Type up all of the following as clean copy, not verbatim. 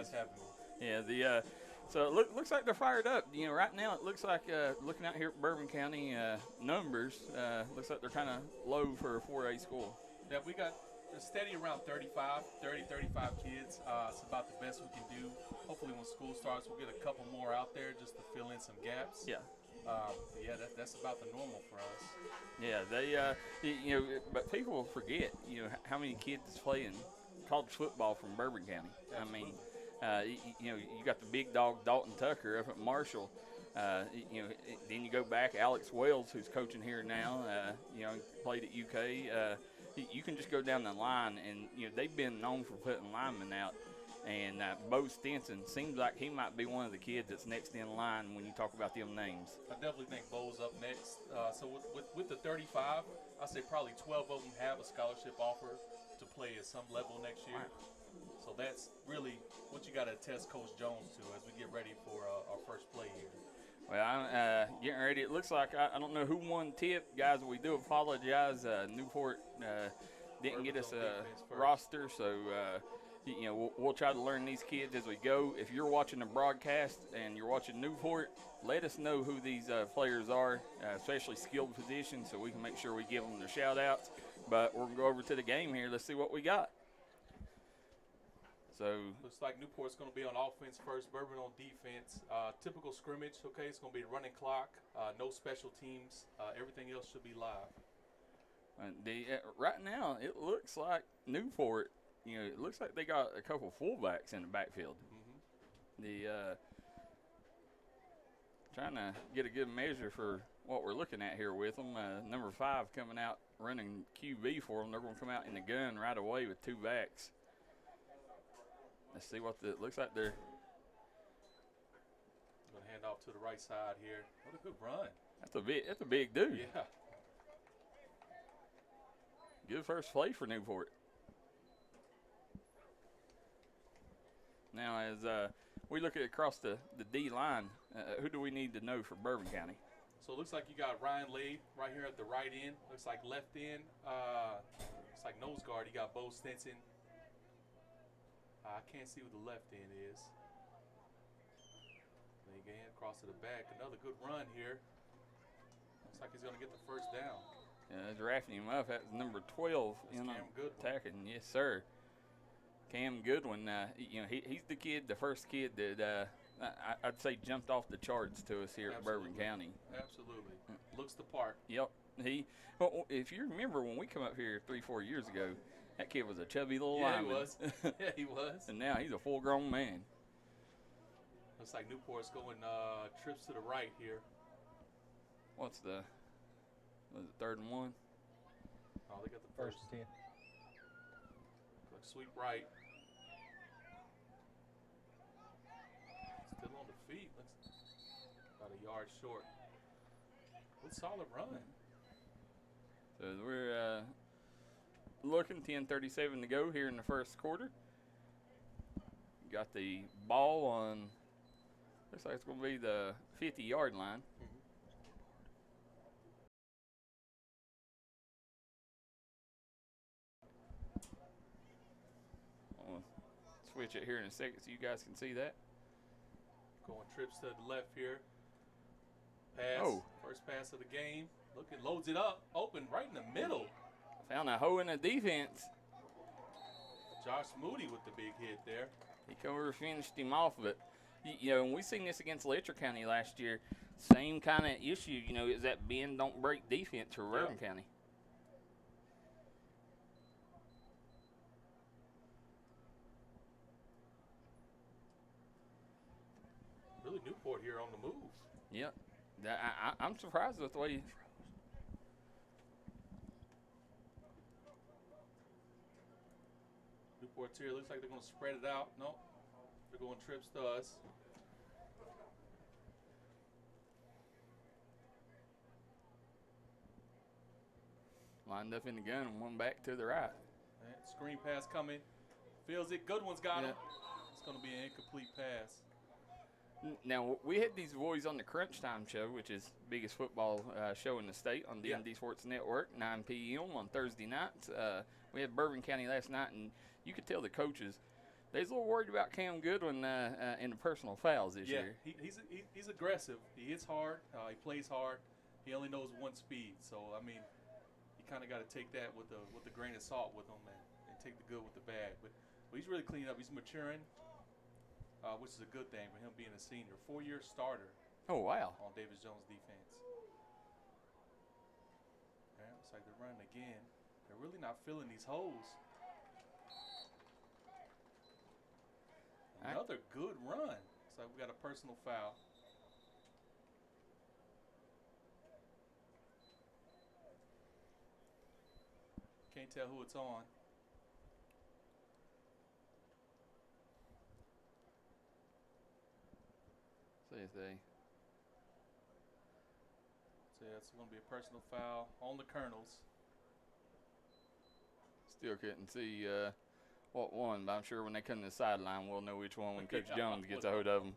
guys having me. Yeah, so it looks like they're fired up. Right now it looks like looking out here at Bourbon County numbers, looks like they're kind of low for a 4A school. Yeah, we got steady around 35 kids. It's about the best we can do. Hopefully when school starts, we'll get a couple more out there just to fill in some gaps. Yeah. Yeah, that's about the normal for us. Yeah, but people forget, how many kids play in college football from Bourbon County. Absolutely. I mean, you got the big dog Dalton Tucker up at Marshall. Then you go back, Alex Wells, who's coaching here now. Played at UK. You can just go down the line, and they've been known for putting linemen out. And Bo Stinson seems like he might be one of the kids that's next in line when you talk about them names. I definitely think Bo's up next. So with the 35, I say probably 12 of them have a scholarship offer to play at some level next year. Wow. So that's really what you got to test Coach Jones to as we get ready for our first play here. Well, I'm getting ready. It looks like I don't know who won tip. Guys, we do apologize. Newport didn't get us a roster, so we'll try to learn these kids as we go. If you're watching the broadcast and you're watching Newport, let us know who these players are, especially skilled positions, so we can make sure we give them their shout-outs. But we're going to go over to the game here. Let's see what we got. So looks like Newport's going to be on offense first, Bourbon on defense. Typical scrimmage, okay? It's going to be a running clock, no special teams. Everything else should be live. Right now, it looks like Newport, it looks like they got a couple fullbacks in the backfield. Mm-hmm. Trying to get a good measure for what we're looking at here with them. Number 5 coming out running QB for them. They're going to come out in the gun right away with 2 backs. Let's see what it looks like. They're going to hand off to the right side here. What a good run. That's a big dude. Yeah. Good first play for Newport. Now, as we look at across the D line, who do we need to know for Bourbon County? So it looks like you got Ryan Lade right here at the right end. Looks like left end. Looks like nose guard. You got Bo Stinson. I can't see what the left end is. Then again, across to the back. Another good run here. Looks like he's going to get the first down. Yeah, drafting him up. That's number 12. That's Cam Goodwin. Attacking. Yes, sir. Cam Goodwin. He's the kid, the first kid that I'd say jumped off the charts to us here at Bourbon County. Absolutely. Looks the part. Yep. If you remember when we come up here 3-4 years ago, that kid was a chubby little lineman. He was. Yeah, he was. And now he's a full-grown man. Looks like Newport's going trips to the right here. Was it 3rd and 1? Oh, they got the first 10. Like sweep right. Still on the feet. Looks about a yard short. Good solid run. So we're looking 10:37 to go here in the first quarter. Got the ball on, looks like it's going to be the 50-yard line. I'll switch it here in a second so you guys can see that. Going trips to the left here. Pass. Oh. First pass of the game. Loads it up. Open right in the middle. Found a hole in the defense. Josh Moody with the big hit there. He come over, finished him off, but when we seen this against Letcher County last year, same kind of issue. Is that bend don't break defense for Bourbon County. Really Newport here on the move. Yep. I'm surprised with the way. Newport's here. Looks like they're going to spread it out. Nope. They're going trips to us. Lined up in the gun and one back to the right. Right, screen pass coming. Feels it. Goodwin's got him. It's going to be an incomplete pass. Now, we had these boys on the Crunch Time show, which is the biggest football show in the state on D&D Sports Network, 9 p.m. on Thursday nights. We had Bourbon County last night, and you could tell the coaches, They was a little worried about Cam Goodwin in the personal fouls this year. He's aggressive. He hits hard. He plays hard. He only knows one speed. So I mean, you kind of got to take that with a grain of salt with him, and take the good with the bad. But he's really cleaning up. He's maturing, which is a good thing for him being a senior. 4-year starter. Oh wow! On Davis Jones' defense. Yeah, looks like they're running again. They're really not filling these holes. Another good run. Looks like we got a personal foul. Can't tell who it's on. See if they. So yeah, it's going to be a personal foul on the Colonels. Still couldn't see what one, but I'm sure when they come to the sideline, we'll know which one when Coach Jones gets a hold of them.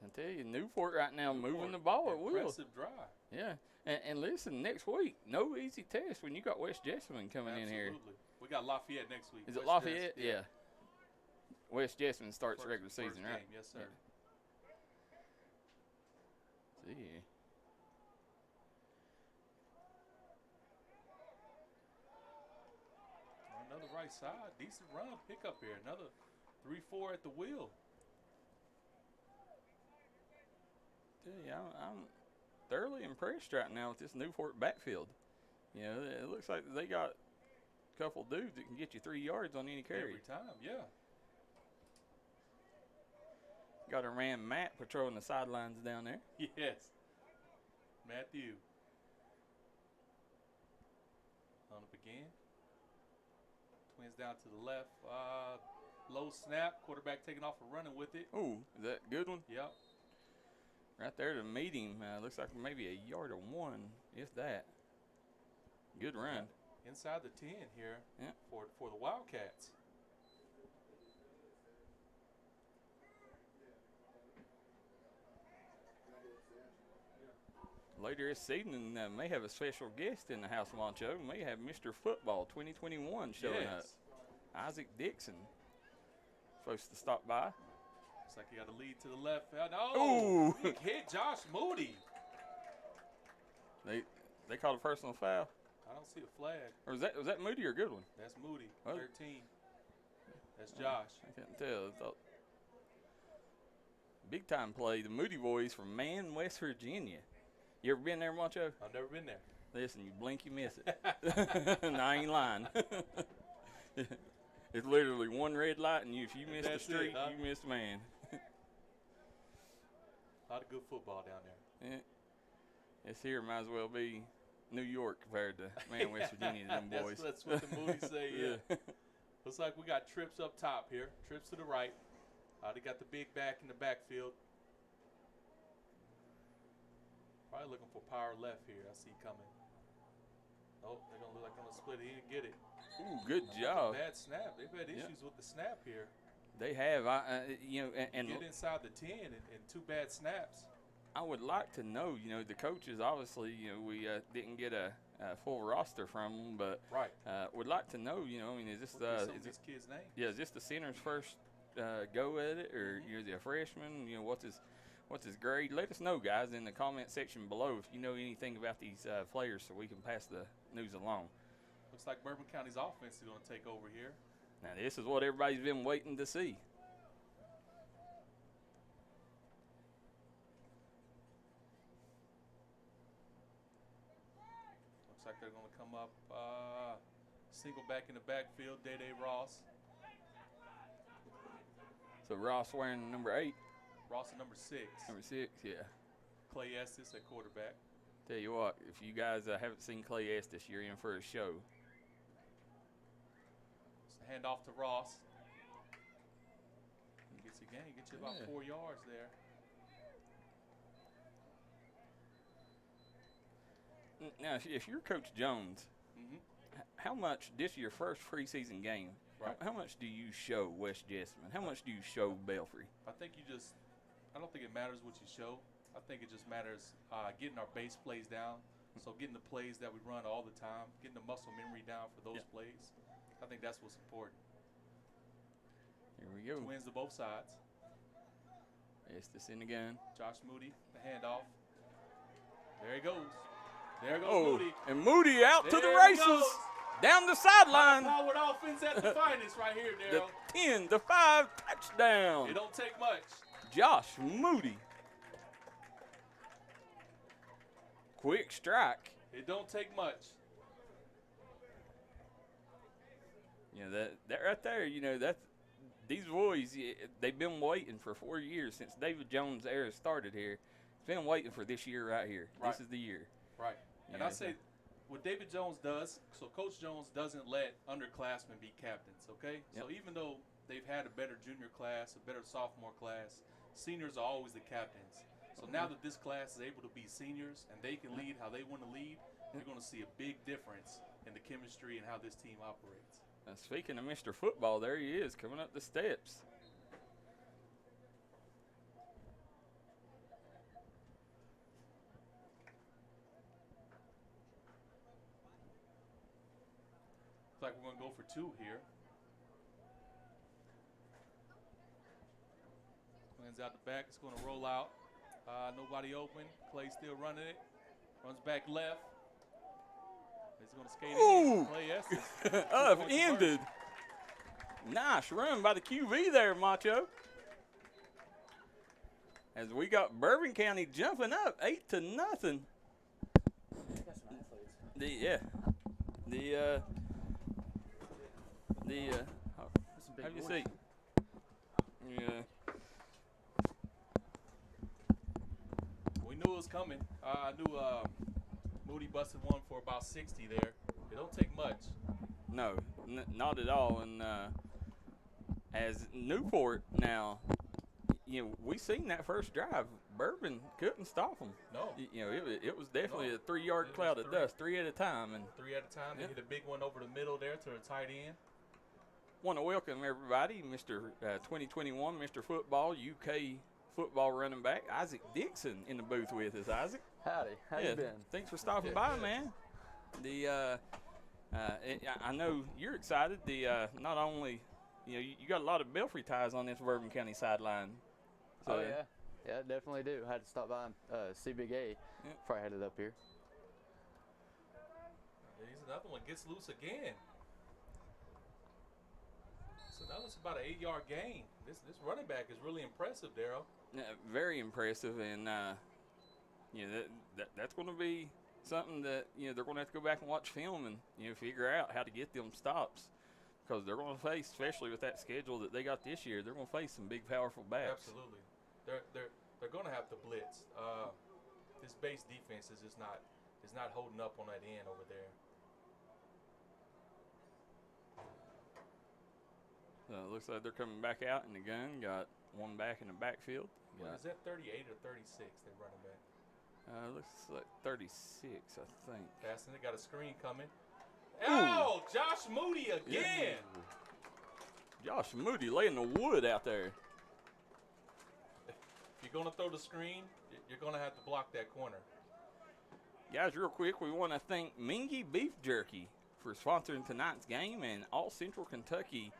I tell you, Newport right now moving the ball at will. Impressive drive. Yeah, and listen, next week, no easy test when you got West Jessamine coming in here. Absolutely. We got Lafayette next week. Is it Lafayette? Yeah. West Jessamine starts regular season, right? Game. Yes, sir. Yeah. See. Another right side. Decent run. Pick up here. Another 3-4 at the wheel. Yeah, I'm thoroughly impressed right now with this Newport backfield. You know, it looks like they got a couple dudes that can get you 3 yards on any carry. Every time, yeah. Got our man Matt patrolling the sidelines down there. Yes. Matthew. On up again. Twins down to the left. Low snap. Quarterback taking off and running with it. Ooh, is that a good one? Yep. Right there to meet him. Looks like maybe a yard or one, if that. Good run. Inside the 10 here for the Wildcats. Later this evening, may have a special guest in the House of Moncho. May have Mr. Football 2021 showing up. Isaac Dixon. Supposed to stop by. Looks like he got a lead to the left. Oh, he hit Josh Moody. They called a personal foul. I don't see a flag. Or was that Moody or Goodwin? That's Moody. Oh. 13. That's Josh. I couldn't tell. I thought big time play. The Moody boys from Man, West Virginia. You ever been there, Moncho? I've never been there. Listen, you blink, you miss it. No, I ain't lying. It's literally one red light, and if you miss the street, you miss the man. A lot of good football down there. Yeah. This here might as well be New York compared to Man, West Virginia, them boys. That's what the movies say, yeah. Looks like we got trips up top here. Trips to the right. They got the big back in the backfield. Probably looking for power left here. I see coming. Oh, they're going to look like they're going to split it. He didn't get it. Ooh, good job. Bad snap. They've had issues with the snap here. They have. And get inside the 10 and 2 bad snaps. I would like to know, the coaches, obviously, we didn't get a full roster from them, but would like to know, is this this kid's name? Yeah, is this the center's first go at it, or is he a freshman? What's his grade? Let us know, guys, in the comment section below if you know anything about these players, so we can pass the news along. Looks like Bourbon County's offense is going to take over here. Now this is what everybody's been waiting to see. Looks like they're going to come up single back in the backfield, Day Ross. So Ross wearing number 8. Ross at number 6. Number 6, yeah. Clay Estes at quarterback. Tell you what, if you guys haven't seen Clay Estes, you're in for a show. Hand off to Ross. He gets a gain. Gets you about 4 yards there. Now, if you're Coach Jones, how much, this is your first preseason game, how much do you show West Jessamine? How much do you show Belfry? I think I don't think it matters what you show. I think it just matters getting our base plays down. So getting the plays that we run all the time, getting the muscle memory down for those plays. I think that's what's important. Here we go. Twins to both sides. Estes in again. Josh Moody, the handoff. There he goes. There goes Oh, Moody. and Moody out to the There he races. goes. Down the sideline. Powered offense at the finest right here, The Daryl. 10-5 touchdown. It don't take much. Josh Moody. Quick strike. It don't take much. You know, that right there, you know, that's these boys, they've been waiting for 4 years since David Jones' era started here. It's been waiting for this year right here. Right. This is the year. Right. And I say what David Jones does, so Coach Jones doesn't let underclassmen be captains, okay? Yep. So even though they've had a better junior class, a better sophomore class, seniors are always the captains. So now that this class is able to be seniors and they can lead how they want to lead, you're going to see a big difference in the chemistry and how this team operates. Now, speaking of Mr. Football, there he is coming up the steps. Looks like we're going to go for 2 here. Twins out the back. It's going to roll out. Nobody open. Clay still running it. Runs back left. He's going to skate in. Clay Estes. Upended. Nice run by the QB there, Macho. As we got Bourbon County jumping up 8-0. Have you seen? Yeah. We knew it was coming. I knew Moody busted one for about 60 there. It don't take much. No, not at all. And as Newport now, you know, we seen that first drive. Bourbon couldn't stop them. No. You know, it was definitely a 3-yard cloud of dust, 3 at a time. And 3 at a time. They hit a big one over the middle there to the tight end. Want to welcome everybody, Mr. 2021, Mr. Football, UK football running back, Isaac Dixon in the booth with us. Isaac. Howdy, how you been? Thanks for stopping by, man. I know you're excited. Not only, you know, you got a lot of Belfry ties on this Bourbon County sideline. So, Oh yeah, definitely do. I had to stop by and see Big A before I headed up here. There's another one. Gets loose again. So that was about an 8-yard gain. This running back is really impressive, Daryl. very impressive, and you know, that's going to be something that, you know, they're going to have to go back and watch film and, you know, figure out how to get them stops, because they're going to face, especially with that schedule that they got this year, they're going to face some big, powerful backs. Absolutely, they're going to have to blitz. This base defense is just not holding up on that end over there. So it looks like they're coming back out in the gun. Got one back in the backfield. What is that, 38 or 36? They're running back. Looks like 36, I think. Passing it, got a screen coming. Oh, Josh Moody again. Yeah. Josh Moody laying the wood out there. If you're going to throw the screen, you're going to have to block that corner. Guys, real quick, we want to thank Mingy Beef Jerky for sponsoring tonight's game and all Central Kentucky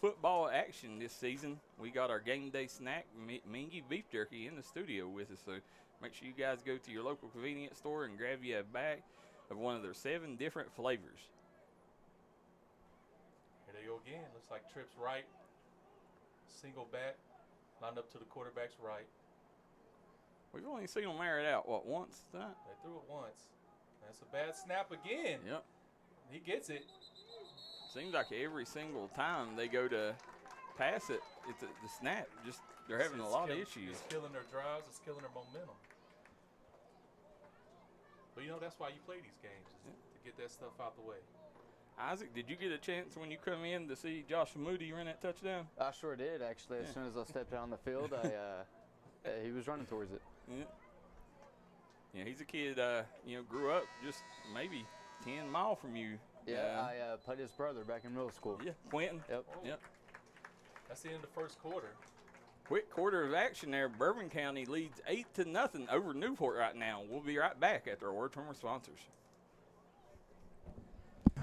football action this season. We got our game day snack, Mingy Beef Jerky, in the studio with us. So make sure you guys go to your local convenience store and grab you a bag of one of their 7 different flavors. Here they go again. Looks like trips right. Single back. Lined up to the quarterback's right. We've only seen them air it out, what, once tonight? They threw it once. That's a bad snap again. Yep. He gets it. Seems like every single time they go to pass it, it's the snap. Just they're having a lot of issues. It's killing their drives. It's killing their momentum. But you know, that's why you play these games, is to get that stuff out the way. Isaac, did you get a chance when you come in to see Josh Moody run that touchdown? I sure did, actually. As soon as I stepped out on the field, he was running towards it. Yeah, he's a kid, you know, grew up just maybe 10 miles from you. Yeah, I played his brother back in middle school. Yeah, Quentin. Yep. Yep. That's the end of the first quarter. Quick quarter of action there. Bourbon County leads 8-0 over Newport right now. We'll be right back after a word from our sponsors.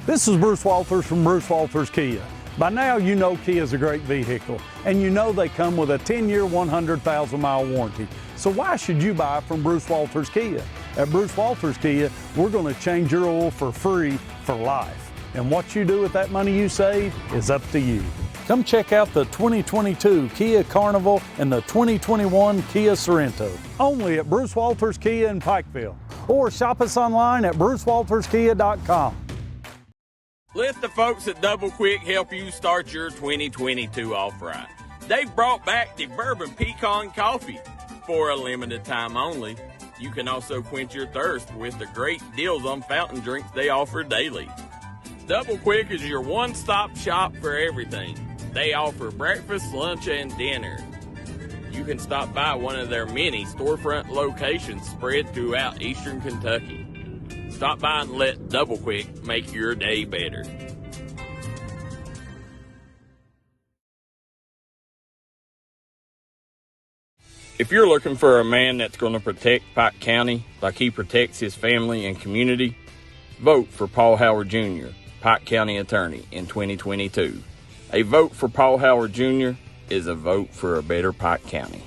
This is Bruce Walters from Bruce Walters Kia. By now you know Kia is a great vehicle, and you know they come with a 10-year, 100,000-mile warranty. So why should you buy from Bruce Walters Kia? At Bruce Walters Kia, we're going to change your oil for free for life. And what you do with that money you save is up to you. Come check out the 2022 Kia Carnival and the 2021 Kia Sorento. Only at Bruce Walters Kia in Pikeville. Or shop us online at brucewalterskia.com. Let the folks at Double Quick help you start your 2022 off right. They've brought back the Bourbon Pecan Coffee for a limited time only. You can also quench your thirst with the great deals on fountain drinks they offer daily. Double Quick is your one-stop shop for everything. They offer breakfast, lunch, and dinner. You can stop by one of their many storefront locations spread throughout eastern Kentucky. Stop by and let Double Quick make your day better. If you're looking for a man that's going to protect Pike County like he protects his family and community, vote for Paul Howard Jr., Pike County Attorney, in 2022. A vote for Paul Howard Jr. is a vote for a better Pike County.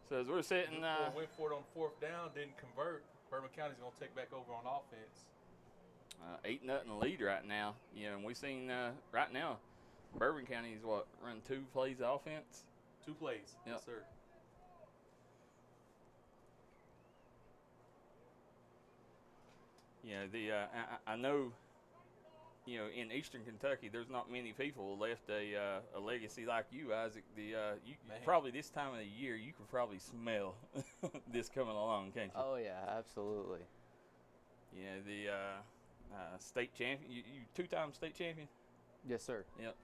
So as we're sitting, went for it on fourth down, didn't convert. Bourbon County's gonna take back over on offense. 8-0 lead right now. You know, and we've seen right now, Bourbon County's run 2 plays of offense. 2 plays, yep. Yes, sir. You know, I know, you know, in eastern Kentucky, there's not many people left a legacy like you, Isaac. Probably this time of the year, you could probably smell this coming along, can't you? Oh yeah, absolutely. You know, the state champion, you 2-time state champion? Yes, sir. Yep.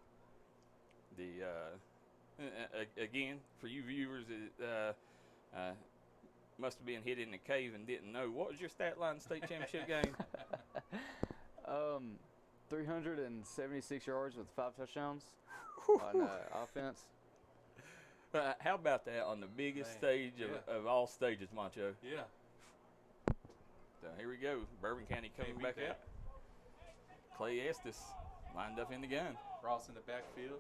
Again, for you viewers, must have been hit in the cave and didn't know. What was your stat line state championship game? 376 yards with 5 touchdowns on offense. How about that on the biggest stage of all stages, Macho? Yeah. So here we go. Bourbon County coming back out. Clay Estes lined up in the gun. Ross in the backfield.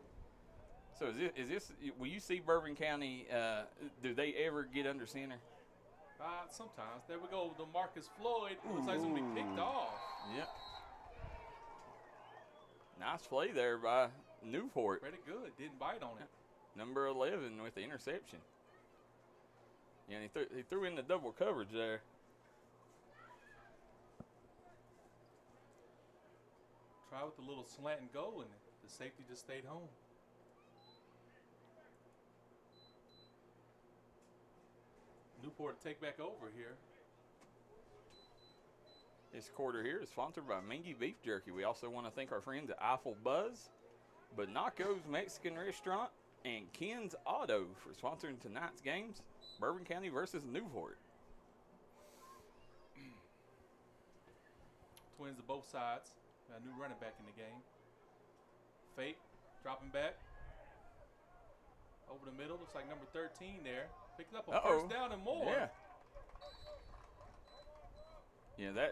So is this? Will you see Bourbon County? Do they ever get under center? Sometimes. There we go. The Marcus Floyd. Looks like it's going to be picked off. Yep. Nice play there by Newport. Pretty good. Didn't bite on it. Number 11 with the interception. Yeah, he threw in the double coverage there. Try with the little slant and go, and the safety just stayed home. Newport to take back over here. This quarter here is sponsored by Mingy Beef Jerky. We also want to thank our friends at Eiffel Buzz, Bonaco's Mexican Restaurant, and Ken's Auto for sponsoring tonight's games, Bourbon County versus Newport. Twins to both sides. Got a new running back in the game. Fake, dropping back. Over the middle, looks like number 13 there. Picking up a first down and more. Yeah. Yeah,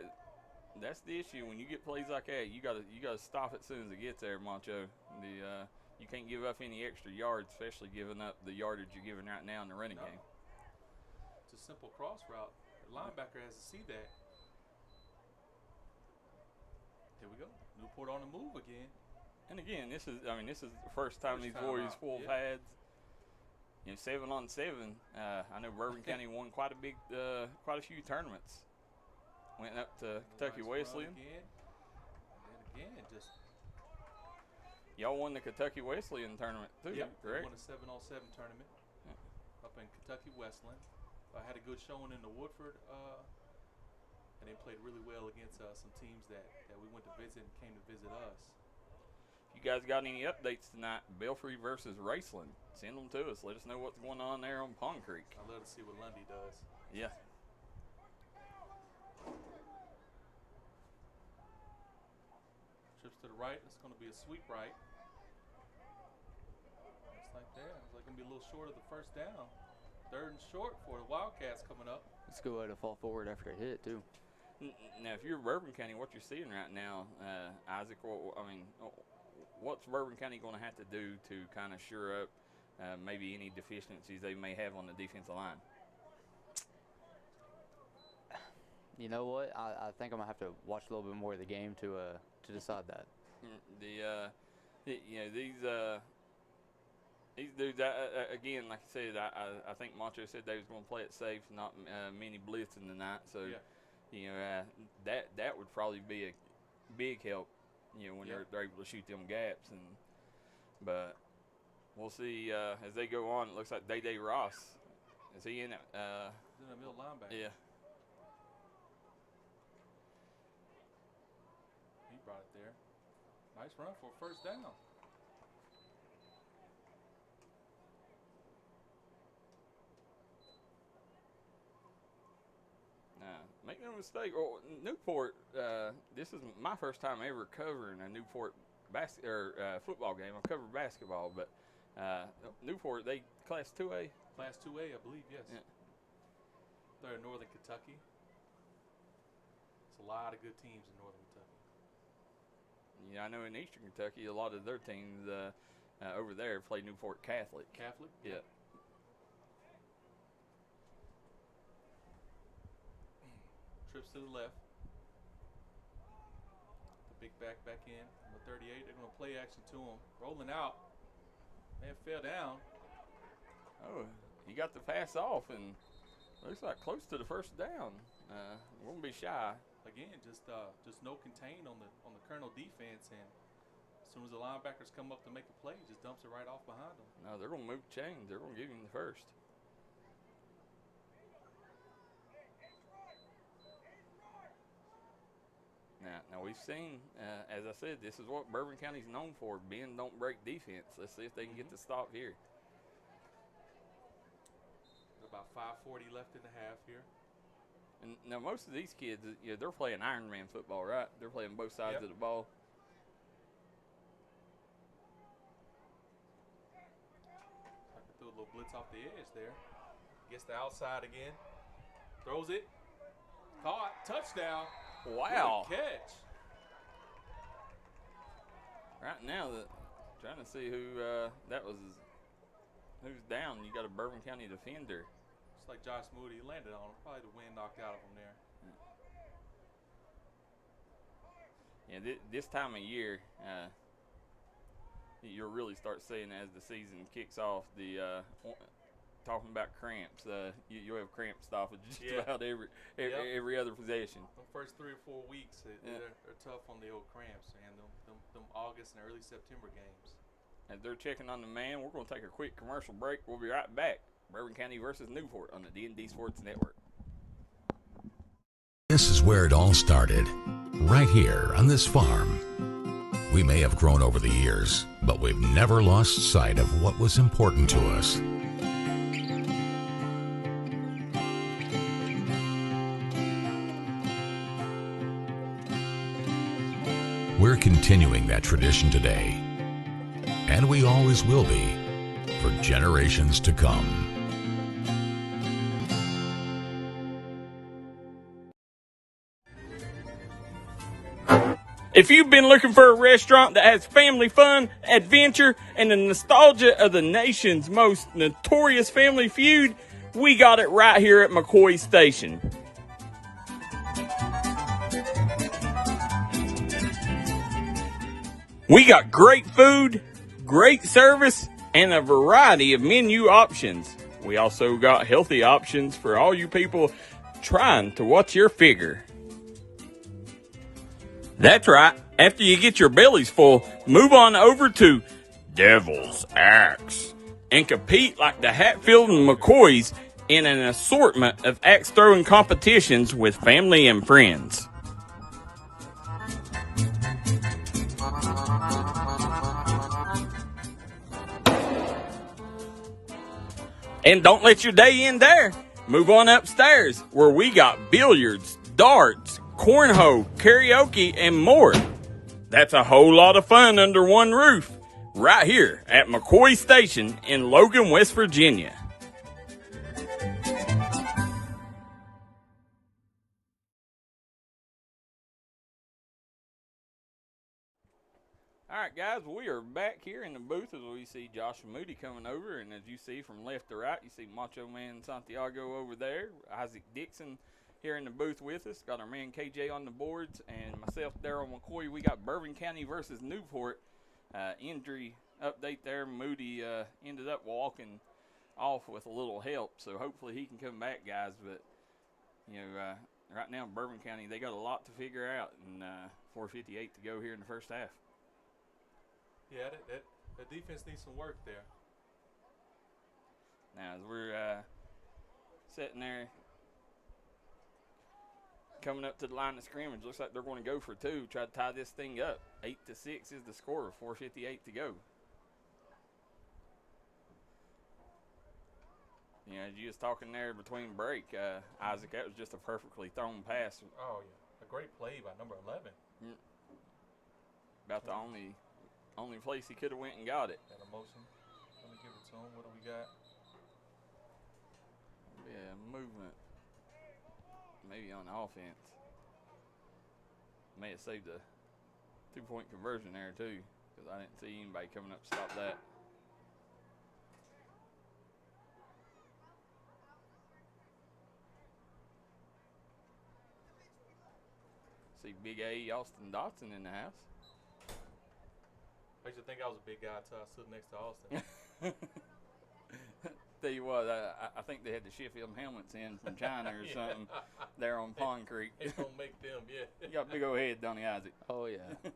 that's the issue. When you get plays like that, you gotta stop it as soon as it gets there, Moncho. You can't give up any extra yards, especially giving up the yardage you're giving right now in the running game. It's a simple cross route. The linebacker has to see that. Here we go. Newport on the move again. And again, this is the first time these boys full pads. You know, 7-on-7. I know Bourbon County won quite a few tournaments. Went up to Kentucky Wesleyan. Again, just. Y'all won the Kentucky Wesleyan tournament too, yep, correct? Won a 7-on-7 tournament up in Kentucky Wesleyan. had a good showing in the Woodford, and they played really well against some teams that we went to visit and came to visit us. If you guys got any updates tonight, Belfry versus Raceland, send them to us. Let us know what's going on there on Pond Creek. I'd love to see what Lundy does. Yeah. Trips to the right. It's going to be a sweep right. Just like that. It's like going to be a little short of the first down. 3rd and short for the Wildcats coming up. It's a good way to fall forward after a hit, too. Now, if you're Bourbon County, what you're seeing right now, Isaac, what's Bourbon County going to have to do to kind of shore up maybe any deficiencies they may have on the defensive line? You know what? I think I'm gonna have to watch a little bit more of the game to decide that. These dudes, again, like I said, I think Macho said they was going to play it safe, not many blitzing tonight. So, that would probably be a big help, when they're able to shoot them gaps. But we'll see as they go on. It looks like Day Ross. Is he in it? He's in the middle linebacker. Yeah. He brought it there. Nice run for a first down. Make no mistake. Newport. This is my first time ever covering a Newport football game. I covered basketball, but Newport, they Class 2A. Class 2A, I believe. Yes. Yeah. They're in Northern Kentucky. There's a lot of good teams in Northern Kentucky. Yeah, I know in Eastern Kentucky, a lot of their teams over there play Newport Catholic. Catholic? Yeah. Trips to the left. The big back in. Number 38. They're going to play action to him. Rolling out. Man fell down. Oh, he got the pass off and looks like close to the first down. Won't be shy. Again, just no contain on the Colonel defense, and as soon as the linebackers come up to make a play, he just dumps it right off behind them. No, they're going to move chains. They're going to give him the first. Now we've seen, as I said, this is what Bourbon County's known for, bend, don't break defense. Let's see if they can get the stop here. About 5:40 left in the half here. And now most of these kids, they're playing Ironman football, right? They're playing both sides of the ball. I can throw a little blitz off the edge there. Gets the outside again. Throws it. Caught. Touchdown. Wow. Good catch. Right now, trying to see who who's down. You got a Bourbon County defender. It's like Josh Moody. He landed on him. Probably the wind knocked out of him there. Yeah, this time of year, you'll really start seeing as the season kicks off talking about cramps. You'll have cramp stoppage just about every other possession. The first 3 or 4 weeks, they're tough on the old cramps, man. Them August and early September games. As they're checking on the man, we're going to take a quick commercial break. We'll be right back. Bourbon County versus Newport on the D&D Sports Network. This is where it all started, right here on this farm. We may have grown over the years, but we've never lost sight of what was important to us. We're continuing that tradition today, and we always will be, for generations to come. If you've been looking for a restaurant that has family fun, adventure, and the nostalgia of the nation's most notorious family feud, we got it right here at McCoy Station. We got great food, great service, and a variety of menu options. We also got healthy options for all you people trying to watch your figure. That's right. After you get your bellies full, move on over to Devil's Axe and compete like the Hatfield and McCoys in an assortment of axe throwing competitions with family and friends. And don't let your day end there. Move on upstairs where we got billiards, darts, cornhole, karaoke, and more. That's a whole lot of fun under one roof, right here at McCoy Station in Logan, West Virginia. All right, guys, we are back here in the booth as we see Josh Moody coming over, and as you see from left to right, you see Macho Man Santiago over there, Isaac Dixon here in the booth with us. Got our man KJ on the boards, and myself, Daryl McCoy. We got Bourbon County versus Newport. Injury update there. Moody ended up walking off with a little help, so hopefully he can come back, guys. But, you know, right now Bourbon County, they got a lot to figure out, and 4:58 to go here in the first half. Yeah, that defense needs some work there. Now, as we're sitting there, coming up to the line of scrimmage, looks like they're going to go for two, try to tie this thing up. 8-6 is the score, 4:58 to go. You know, as you was talking there between break, Isaac, that was just a perfectly thrown pass. Oh, yeah. A great play by number 11. About the only place he could have went and got it. Got a motion. Let me give it to him. What do we got? Yeah, movement. Maybe on offense. May have saved a 2-point conversion there, too, because I didn't see anybody coming up to stop that. See Big A Austin Dotson in the house. I used to think I was a big guy until I stood next to Austin. Tell you what, I think they had the Sheffield helmets in from China or something there on Pond Creek. They don't make them, yeah. You got a big old head, don't you, Isaac? Oh, yeah. We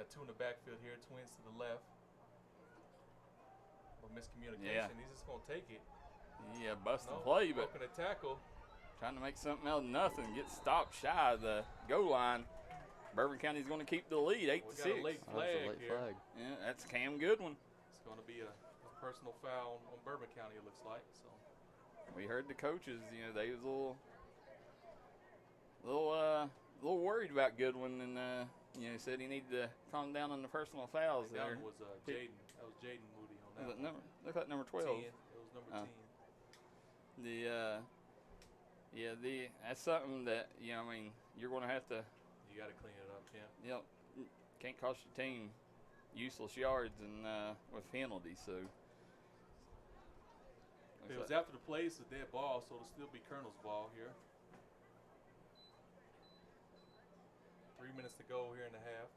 got two in the backfield here, twins to the left. But miscommunication. Yeah. He's just going to take it. Yeah, busting play, but broken a tackle. trying to make something out of nothing. Get stopped shy of the goal line. Bourbon County's going to keep the lead, 8-6. We got a late flag here. Yeah, that's Cam Goodwin. It's going to be a personal foul on Bourbon County, it looks like. So we heard the coaches, you know, they was a little worried about Goodwin, and you know, said he needed to calm down on the personal fouls there. That was Jaden. That was Jaden Moody on that. Look like number 12. 10. It was number 10. That's something that, you know, I mean, you're going to have to. You got to clean it up, Cam. Yep. Can't cost your team useless yards and with penalties. So It was after the play, it's a dead ball, so it'll still be Colonel's ball here. 3 minutes to go here in the half.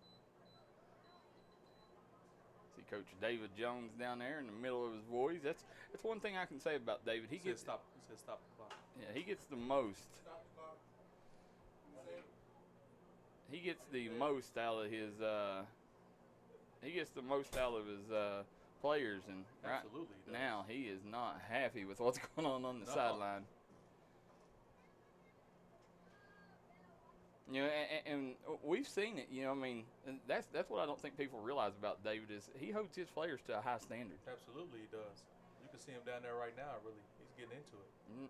See Coach David Jones down there in the middle of his boys. That's one thing I can say about David. He said stop the clock. Yeah, he gets the most. He gets the most out of his. He gets the most out of his players, and absolutely right now he is not happy with what's going on the sideline. You know, and we've seen it. You know, I mean, and that's what I don't think people realize about David is he holds his players to a high standard. Absolutely, he does. You can see him down there right now. Really, he's getting into it. Mm-hmm.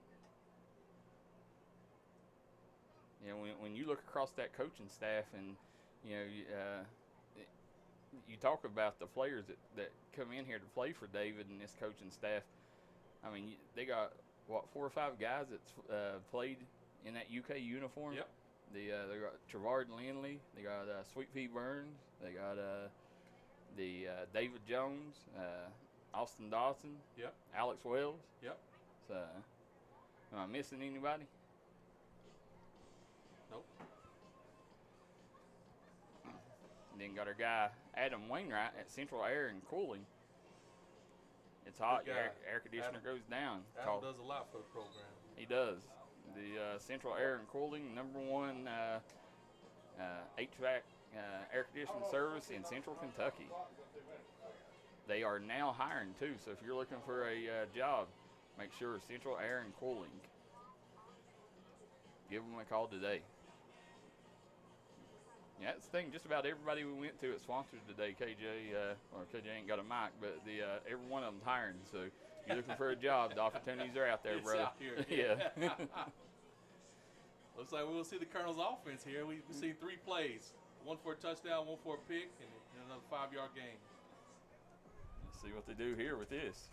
You know, when you look across that coaching staff, and you know, you talk about the players that come in here to play for David and this coaching staff. I mean, they got what 4 or 5 guys that's played in that UK uniform. Yep. They got Trevard Lindley. They got Sweet Pea Burns. They got David Jones, Austin Dawson. Yep. Alex Wells. Yep. So, am I missing anybody? Nope. Then got our guy Adam Wainwright at Central Air and Cooling. It's hot. Air conditioner goes down. Adam does a lot for the program. He does. The Central Air and Cooling, #1 HVAC air conditioning service in Central Kentucky. they are now hiring too. So if you're looking for a job, make sure Central Air and Cooling. Give them a call today. Yeah, that's the thing. Just about everybody we went to at sponsored today, KJ, or KJ ain't got a mic, but every one of them's hiring. So if you're looking for a job, the opportunities are out there, It's brother. out here. Yeah. Looks like we'll see the Colonel's offense here. We've seen 3 plays. 1 for a touchdown, 1 for a pick, and another 5-yard gain. Let's see what they do here with this.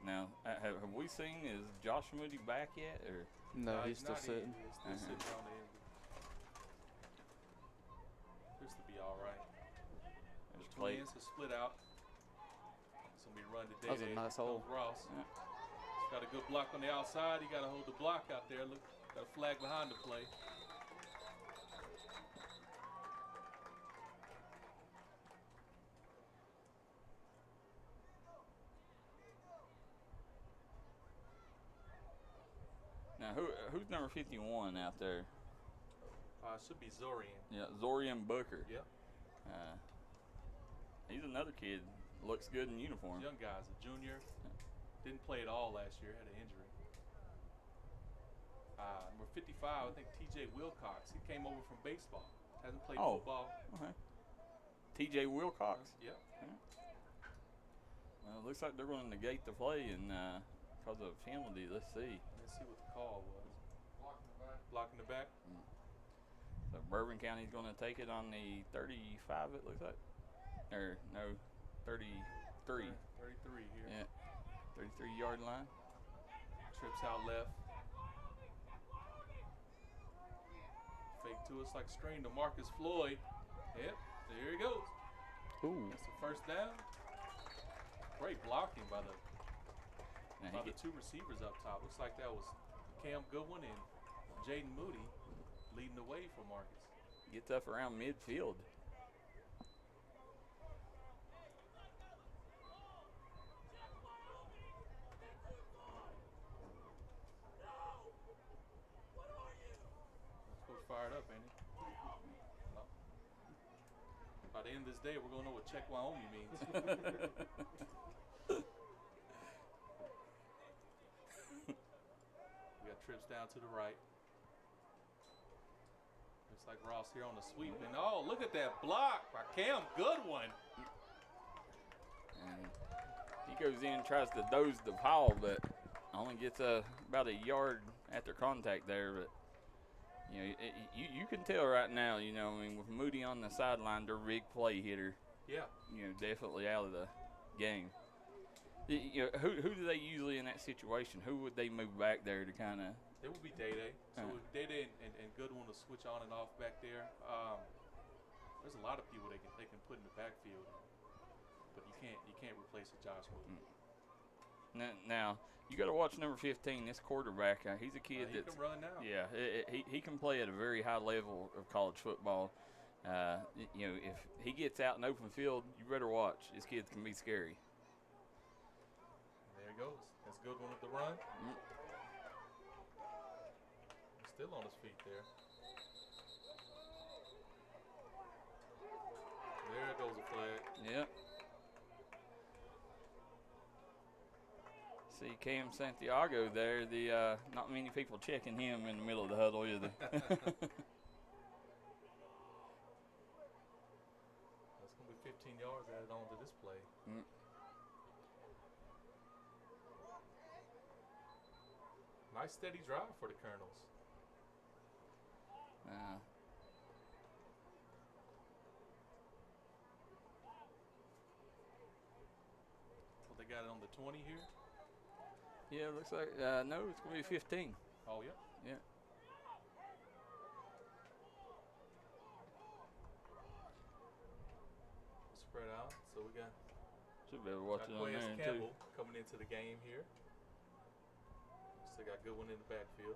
Now, have we seen, is Josh Moody back yet? Or No, he's still not sitting. He's still sitting on the end. This will be all right. there's Two play? ends to split out. It's going to be run today. That was a nice hole. Ross. Yeah. He's got a good block on the outside. He got to hold the block out there. Look, got a flag behind the play. Now, who's number 51 out there? It should be Zorian. Yeah, Zorian Booker. Yep. He's another kid. Looks good in uniform. Young guy's a junior. Didn't play at all last year. Had an injury. Number 55, I think T.J. Wilcox. He came over from baseball. Hasn't played football. Okay. T.J. Wilcox. Yep. Well, it looks like they're going to negate the play and because of penalty. Let's see. Let's see what the call was. Blocking the back. So Bourbon County's going to take it on the 35. It looks like, or no, 33. 33 here. Yeah, 33-yard line. Trips out left. Fake to us like screen to Marcus Floyd. Yep, there he goes. Ooh. That's the first down. Great blocking by the Now the 2 receivers up top. Looks like that was Cam Goodwin and Jaden Moody leading the way for Marcus. gets up around midfield. Coach fired up, ain't he? No. By the end of this day, we're going to know what check Wyoming means. We got trips down to the right. Looks like Ross here on the sweep. And oh, look at that block by Cam Goodwin. And he goes in and tries to doze the pile, but only gets about a yard after contact there. But you know, you can tell right now. You know, I mean, with Moody on the sideline, their big play hitter. Yeah. You know, definitely out of the game. You know, who do they usually in that situation? Who would they move back there to kind of? It would be Day-Day. So Day-Day and Goodwin will switch on and off back there. There's a lot of people they can put in the backfield, but you can't replace a Josh Moody. Now you got to watch number 15. This quarterback, he's a kid He that's can run now. Yeah, he can play at a very high level of college football. You know, if he gets out in open field, you better watch. This kid can be scary. There he goes. That's Goodwin with the run. Still on his feet there. There goes a flag. Yep. See Cam Santiago there. The not many people checking him in the middle of the huddle either. That's going to be 15 yards added on to this play. Nice steady drive for the Colonels. Well, they got it on the 20 here. Yeah, looks like no, it's gonna be 15. Oh yeah. Yeah. Spread out. So we got Should be able to watch it on Jaquez there too. Campbell coming into the game here. Still got Goodwin in the backfield.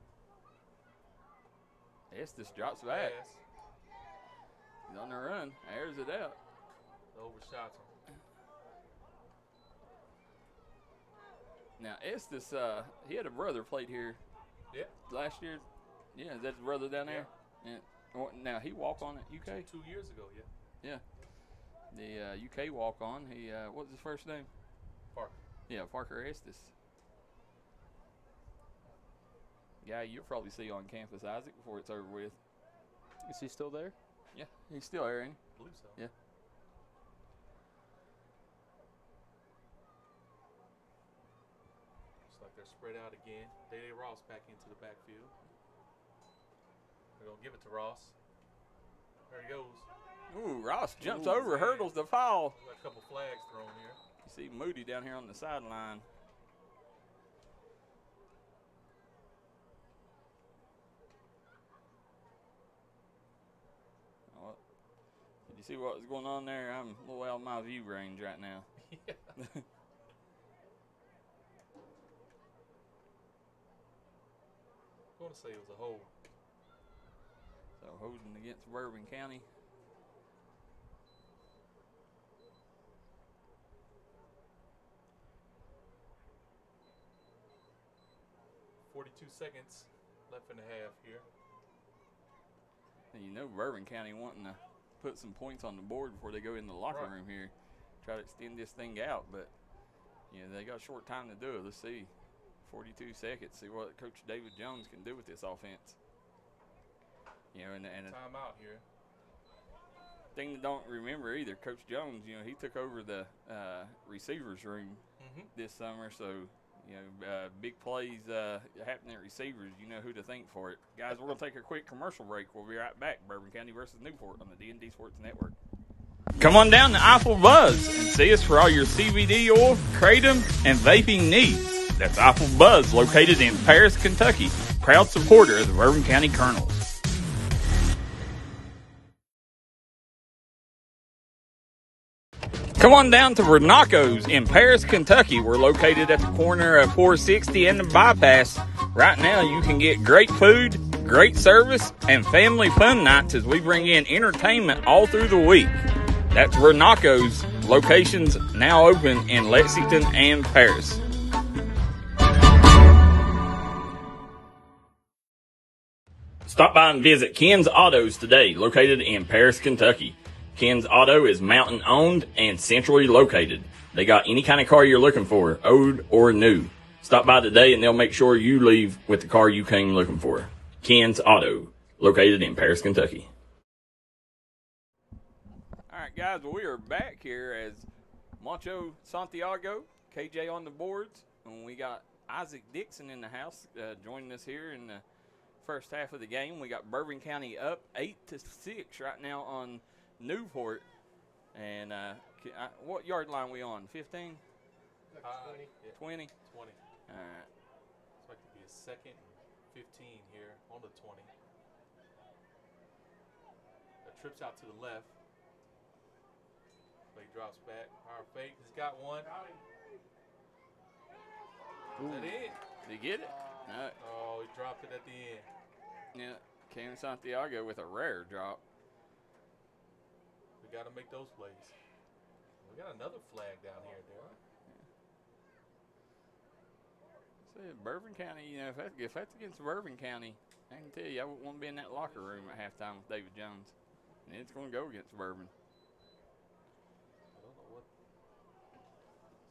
Estes drops back. Pass. He's on the run. Airs it out. Overshots him. Now Estes, he had a brother played here Yeah. last year. Yeah, is that his brother down there? Yeah. Now he walked on at UK. 2 years ago, yeah. Yeah. The UK walk on. He what was his first name? Parker. Yeah, Parker Estes. Guy you'll probably see on campus, Isaac, before it's over with. Is he still there? Yeah, he's still there, ain't I believe so. he? Yeah. Looks like they're spread out again. Day Ross back into the backfield. They're going to give it to Ross. There he goes. Ooh, Ross jumps Ooh, over, man. hurdles the foul. Got a couple flags thrown here. You see Moody down here on the sideline. Oh, did you see what was going on there? I'm a little out of my view range right now. Yeah. I'm going to say it was a hold. So holding against Bourbon County. Seconds left in the half here. And you know Bourbon County wanting to put some points on the board before they go in the locker room here. Try to extend this thing out, but you know, they got a short time to do it. Let's see. 42 seconds. See what Coach David Jones can do with this offense. You know, and timeout here. Thing that don't remember either, Coach Jones, you know, he took over the receivers room this summer, so you know, big plays happening at receivers. You know who to thank for it. Guys, we're going to take a quick commercial break. We'll be right back. Bourbon County versus Newport on the D&D Sports Network. Come on down to Eiffel Buzz and see us for all your CBD oil, kratom, and vaping needs. That's Eiffel Buzz, located in Paris, Kentucky. Proud supporter of the Bourbon County Colonels. Come on down to Renaco's in Paris, Kentucky. We're located at the corner of 460 and the bypass. Right now, you can get great food, great service, and family fun nights as we bring in entertainment all through the week. That's Renaco's. Locations now open in Lexington and Paris. Stop by and visit Ken's Autos today, located in Paris, Kentucky. Ken's Auto is mountain owned and centrally located. They got any kind of car you're looking for, old or new. Stop by today and they'll make sure you leave with the car you came looking for. Ken's Auto, located in Paris, Kentucky. All right, guys, well, we are back here as Macho Santiago, KJ on the boards, and we got Isaac Dixon in the house joining us here in the first half of the game. We got Bourbon County up 8-6 right now on Newport. And what yard line we on? 15? 20? 20. All right. It's like to be a second and 15 here on the 20. That trips out to the left. Play drops back. Our fake has got one. Is that it? Did he get it? No. Oh, he dropped it at the end. Yeah, Cam Santiago with a rare drop. We got to make those plays. We got another flag down here, Darryl. See, Bourbon County, you know, if that's against Bourbon County, I can tell you I wouldn't want to be in that locker room at halftime with David Jones. And it's going to go against Bourbon. I don't know what.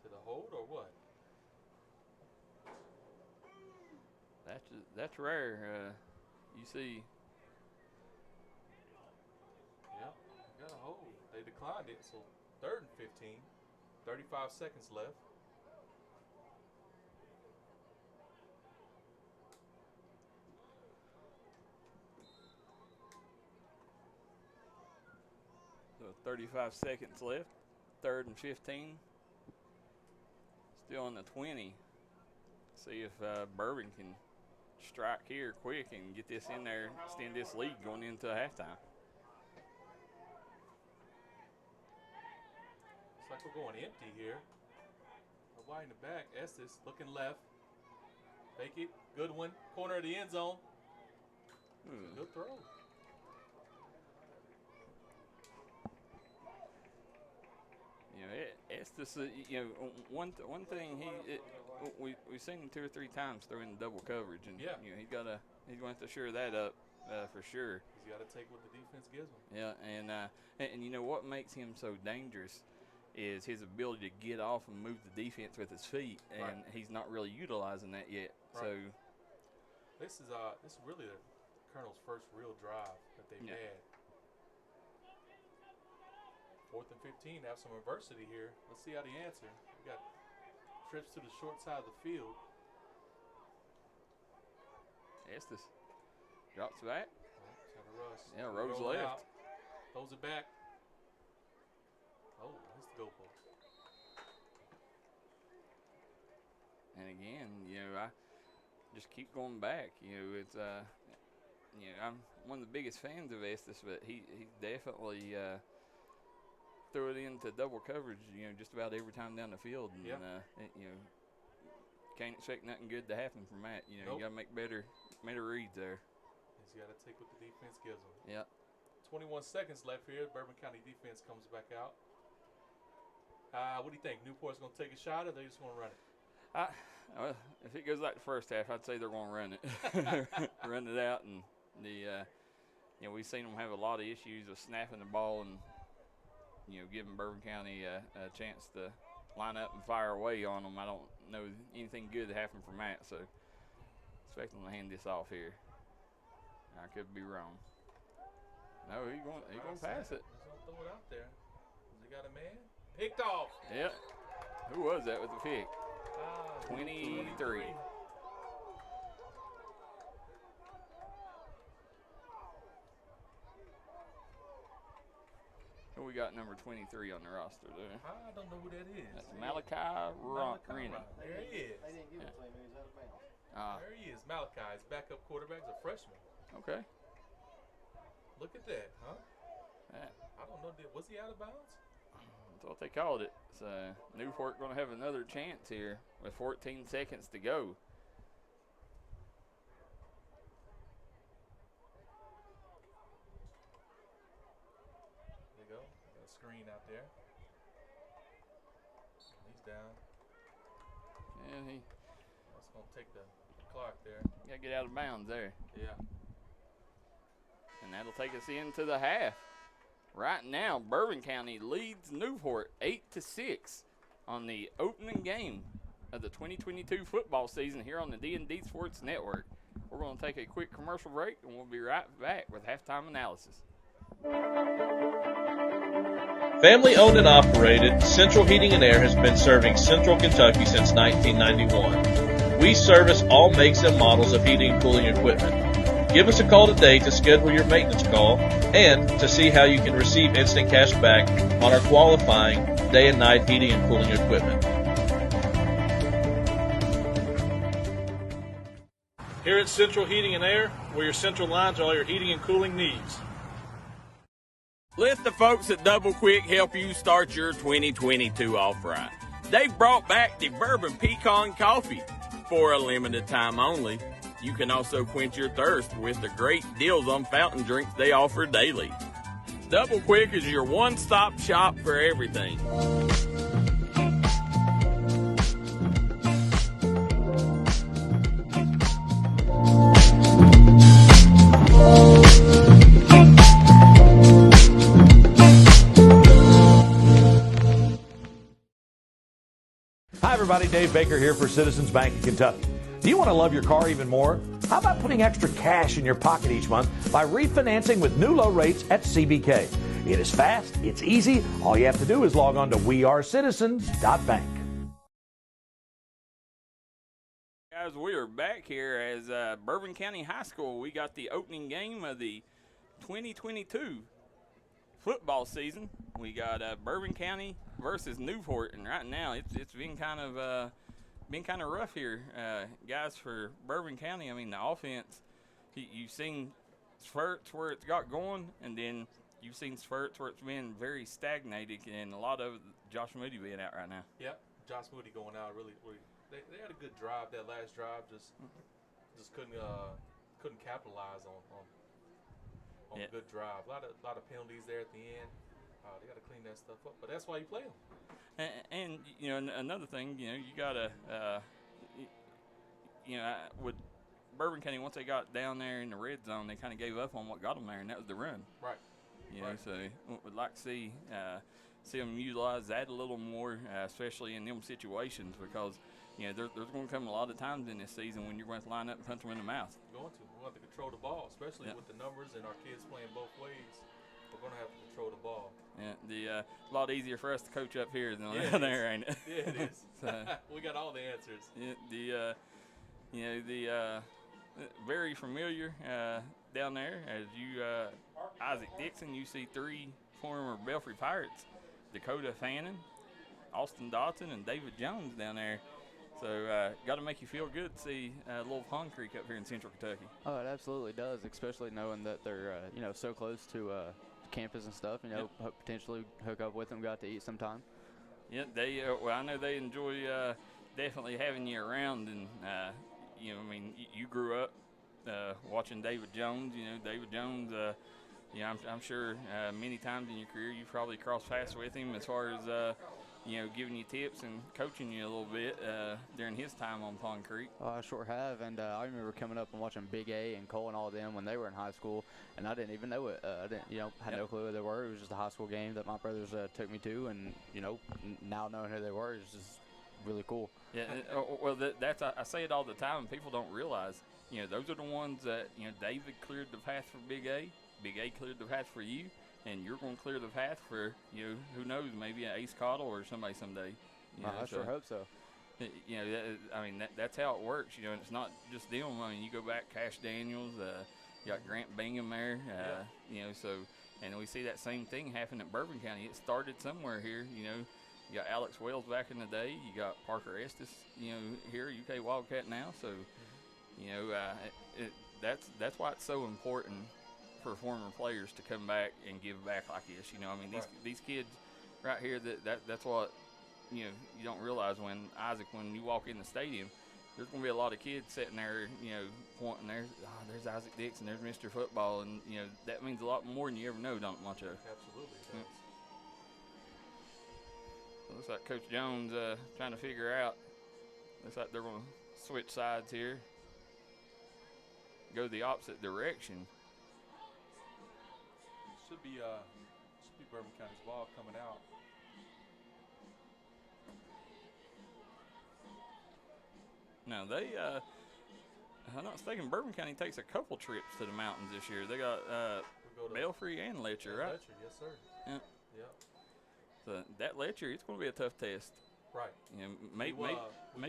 Is it a hold or what? That's rare. You see. Yeah, got a hold. They declined it, so 3rd and 15. 35 seconds left. So 35 seconds left. 3rd and 15. Still on the 20. See if Bourbon can strike here quick and get this in there, extend this lead going into halftime. Looks like we're going empty here. Wide in the back. Estes looking left. Fake it. Good one. Corner of the end zone. Good throw. You know, Estes, you know, one thing we've seen him 2 or 3 times throwing double coverage, and yeah, you know, he's going to shore that up for sure. He's got to take what the defense gives him. Yeah, and you know what makes him so dangerous is his ability to get off and move the defense with his feet, and Right. he's not really utilizing that yet. Right. So This is really the Colonel's first real drive that they've Yeah. had. 4th and 15, have some adversity here. Let's see how they answer. We got trips to the short side of the field. Estes drops back. He's got a rush. Yeah, Rose Rolling left. out. Throws it back. Oh, that's the go ball. And again, I just keep going back. It's I'm one of the biggest fans of Estes, but he definitely threw it into double coverage. Just about every time down the field, and Yeah. Can't expect nothing good to happen from Matt. Nope. You got to make better reads there. He's got to take what the defense gives him. Yep. 21 seconds left here. Bourbon County defense comes back out. What do you think? Newport's going to take a shot, or they just going to run it? Well, if it goes like the first half, I'd say they're going to run it, run it out, and we've seen them have a lot of issues with snapping the ball and giving Bourbon County a chance to line up and fire away on them. I don't know anything good to happen from Matt, so expect them to hand this off here. I could be wrong. No, he's going to pass it. He's going to throw it out there. Has he got a man? Picked off. Yep. Who was that with the pick? 23. Who we got number 23 on the roster there? I don't know who that is. That's Malachi Rennie. There he is. They didn't give it to him. He was out of bounds. There he is. Malachi, his backup quarterback, is a freshman. Okay. Look at that, huh? Yeah. I don't know. Was he out of bounds? That's what they called it. So Newport going to have another chance here with 14 seconds to go. There you go. Got a screen out there. He's down. Yeah, That's going to take the clock there. got to get out of bounds there. Yeah. And that'll take us into the half. Right now, Bourbon County leads Newport 8-6 on the opening game of the 2022 football season here on the D&D Sports Network. We're going to take a quick commercial break, and we'll be right back with halftime analysis. Family owned and operated, Central Heating and Air has been serving Central Kentucky since 1991. We service all makes and models of heating and cooling equipment. Give us a call today to schedule your maintenance call and to see how you can receive instant cash back on our qualifying day and night heating and cooling equipment. Here at Central Heating and Air, we're your central line to all your heating and cooling needs. Let the folks at Double Quick help you start your 2022 off right. They've brought back the Bourbon Pecan Coffee for a limited time only. You can also quench your thirst with the great deals on fountain drinks they offer daily. Double Quick is your one-stop shop for everything. Hi everybody, Dave Baker here for Citizens Bank of Kentucky. Do you want to love your car even more? How about putting extra cash in your pocket each month by refinancing with new low rates at CBK? It is fast, it's easy. All you have to do is log on to wearecitizens.bank. Guys, we are back here as Bourbon County High School. We got the opening game of the 2022 football season. We got Bourbon County versus Newport, and right now it's been kind of rough here, guys, for Bourbon County. I mean, the offense, you've seen spurts where it's got going, and then you've seen spurts where it's been very stagnated, and a lot of Josh Moody being out right now. Yep. Josh Moody going out really. They had a good drive. That last drive just couldn't capitalize on a good drive. A lot of penalties there at the end. They got to clean that stuff up, but that's why you play them. And another thing, you gotta, with Bourbon County, once they got down there in the red zone, they kind of gave up on what got them there, and that was the run. Right. So we'd like to see see them utilize that a little more, especially in them situations, because there's going to come a lot of times in this season when you're going to line up and punch them in the mouth. We're going to control the ball, especially with the numbers and our kids playing both ways. We're going to have to control the ball. Yeah, a lot easier for us to coach up here than down there, ain't it? Yeah, it is. So, we got all the answers. Yeah, the very familiar down there as you, Isaac Dixon, you see 3 former Belfry Pirates, Dakota Fannin, Austin Dotson, and David Jones down there. So got to make you feel good to see Little Pond Creek up here in Central Kentucky. Oh, it absolutely does, especially knowing that they're so close to campus and stuff. Potentially hook up with them, got to eat sometime. Yeah, they. Well, I know they enjoy definitely having you around, and you grew up watching David Jones. David Jones. I'm sure many times in your career you've probably crossed paths with him as far as giving you tips and coaching you a little bit during his time on Pond Creek. Oh, I sure have, and I remember coming up and watching Big A and Cole and all of them when they were in high school, and I didn't even know it. I didn't, had no clue who they were. It was just a high school game that my brothers took me to, and now knowing who they were is just really cool. Yeah, well, that's I say it all the time, and people don't realize, those are the ones that David cleared the path for Big A. Big A cleared the path for you. And you're going to clear the path for, who knows, maybe an Ace Cottle or somebody someday. I sure hope so. That's how it works, and it's not just them. You go back, Cash Daniels, you got Grant Bingham there, and we see that same thing happen at Bourbon County. It started somewhere here, you got Alex Wells back in the day, you got Parker Estes, here, UK Wildcat now, so, that's why it's so important for former players to come back and give back like this. These kids right here, that's what you don't realize when you walk in the stadium, there's going to be a lot of kids sitting there, pointing there. Oh, there's Isaac Dixon, there's Mr. Football, and that means a lot more than you ever know, don't it, Moncho? Absolutely. So looks like Coach Jones trying to figure out. Looks like they're going to switch sides here, go the opposite direction. Should be Bourbon County's ball coming out. Now they, if I'm not mistaken, Bourbon County takes a couple trips to the mountains this year. They got Belfry and Letcher, right? Letcher, yes sir. Yeah. Yep. So that Letcher, it's going to be a tough test. Right. Maybe we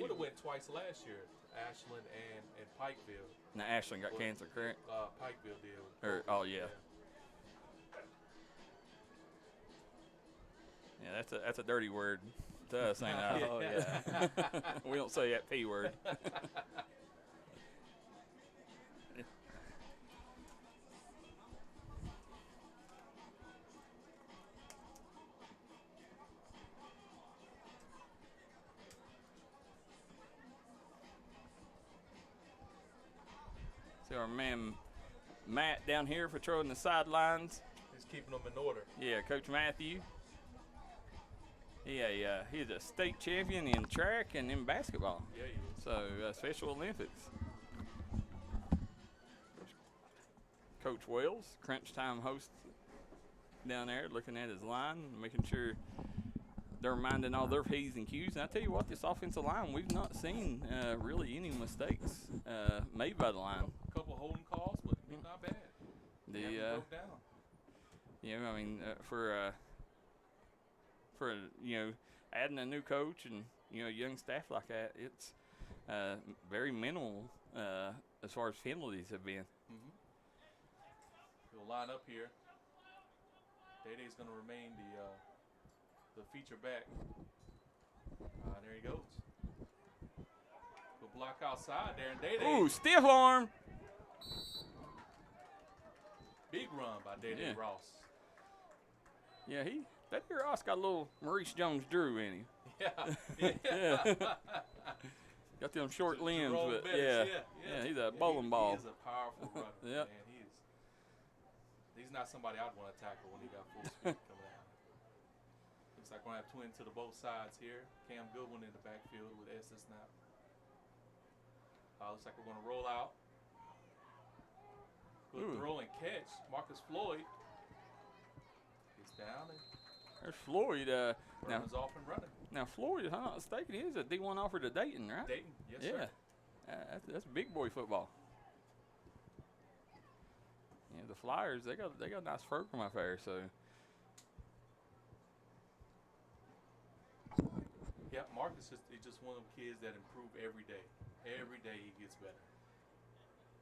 would have went twice last year, Ashland and Pikeville. Now Ashland got canceled, correct? Pikeville did. Yeah. Yeah, that's a dirty word to us, ain't it? Oh, yeah. We don't say that P word. See our man Matt down here patrolling the sidelines. He's keeping them in order. Yeah, Coach Matthew. Yeah, he's a state champion in track and in basketball. Yeah, he is. So, Special Olympics. Coach Wells, crunch time host down there, looking at his line, making sure they're minding all their P's and Q's. And I tell you what, this offensive line, we've not seen really any mistakes made by the line. A couple holding calls, but not bad. Broke down. For adding a new coach and young staff like that, it's very minimal as far as penalties have been. Mm-hmm. We'll line up here. Day-Day's going to remain the feature back. There he goes. Good block outside there, and Day-Day. Ooh, stiff arm. Big run by Day-Day Ross. Yeah, that here Ross got a little Maurice Jones-Drew in him. Yeah. Got them short limbs, but yeah, he's a bowling ball. He is a powerful runner. Yep. Man, he's not somebody I'd want to tackle when he got full speed coming out. Looks like we're going to have twins to the both sides here. Cam Goodwin in the backfield with Estes now. Looks like we're going to roll out. Good throw and catch. Marcus Floyd gets down and There's Floyd. Now, Bourbon's off and running. now Floyd, if I'm not mistaken, he is a D1 offer to Dayton, right? Dayton, yes, Yeah. sir. That's big boy football. Yeah, the Flyers, they got a nice program out there, so. Yeah, Marcus is just one of them kids that improve every day. Every day he gets better.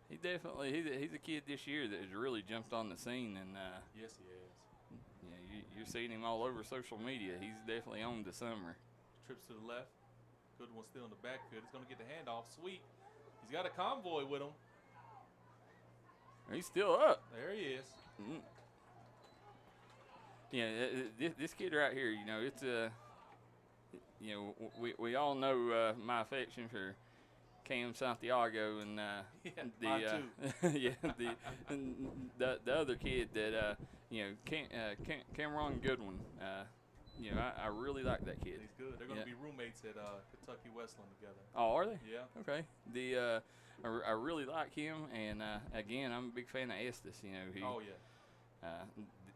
He definitely he's a kid this year that has really jumped on the scene, and Yes, he is. yeah, you're seeing him all over social media. He's definitely on the summer. Trips to the left. Good one still in the backfield. He's going to get the handoff. Sweet. He's got a convoy with him. He's still up. There he is. Mm. Yeah, this kid right here, you know, it's you know, we all know my affection for Cam Santiago and Yeah, mine the other kid that you know, Cameron Goodwin. You know, I really like that kid. He's good. They're going to be roommates at Kentucky Westland together. Oh, are they? Yeah. Okay. I really like him, and again, I'm a big fan of Estes. You know, Oh, yeah.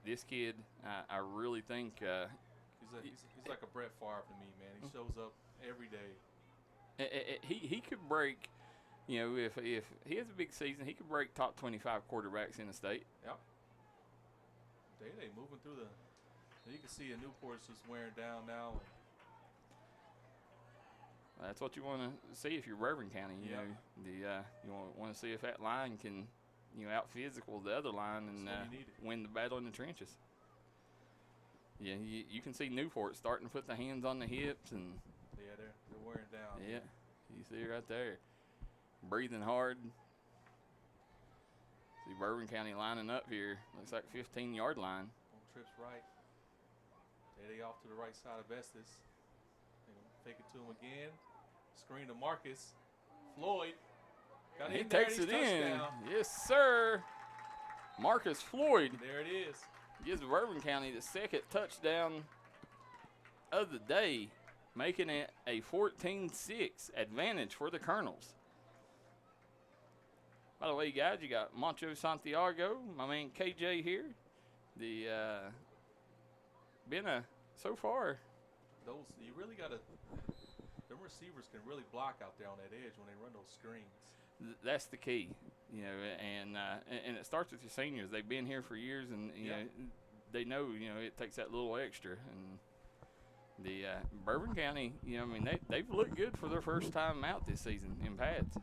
This kid, I really think He's like a Brett Favre to me, man. He shows up every day. he could break. You know, if he has a big season, he could break top 25 quarterbacks in the state. Yep. They moving through the. You can see a Newport's just wearing down now. That's what you want to see if you're Bourbon County. You know, you want to see if that line can, you know, out physical the other line and win the battle in the trenches. Yeah, you can see Newport starting to put the hands on the hips and. Yeah, they're wearing down. Yeah, you see right there, breathing hard. See Bourbon County lining up here. Looks like 15-yard line. On trips right. They off to the right side of Estes. Take it to him again. Screen to Marcus. Floyd. Got He in there, takes and it he's in. touchdown. Yes, sir. Marcus Floyd There it is. gives Bourbon County the second touchdown of the day, making it a 14-6 advantage for the Colonels. By the way, guys, you got Moncho Santiago, my man KJ here. The so far. Those you really gotta. Them receivers can really block out there on that edge when they run those screens. That's the key, you know, and it starts with your seniors. They've been here for years, and you know, they know, you know, it takes that little extra. And the Bourbon County, you know, I mean, they've looked good for their first time out this season in pads.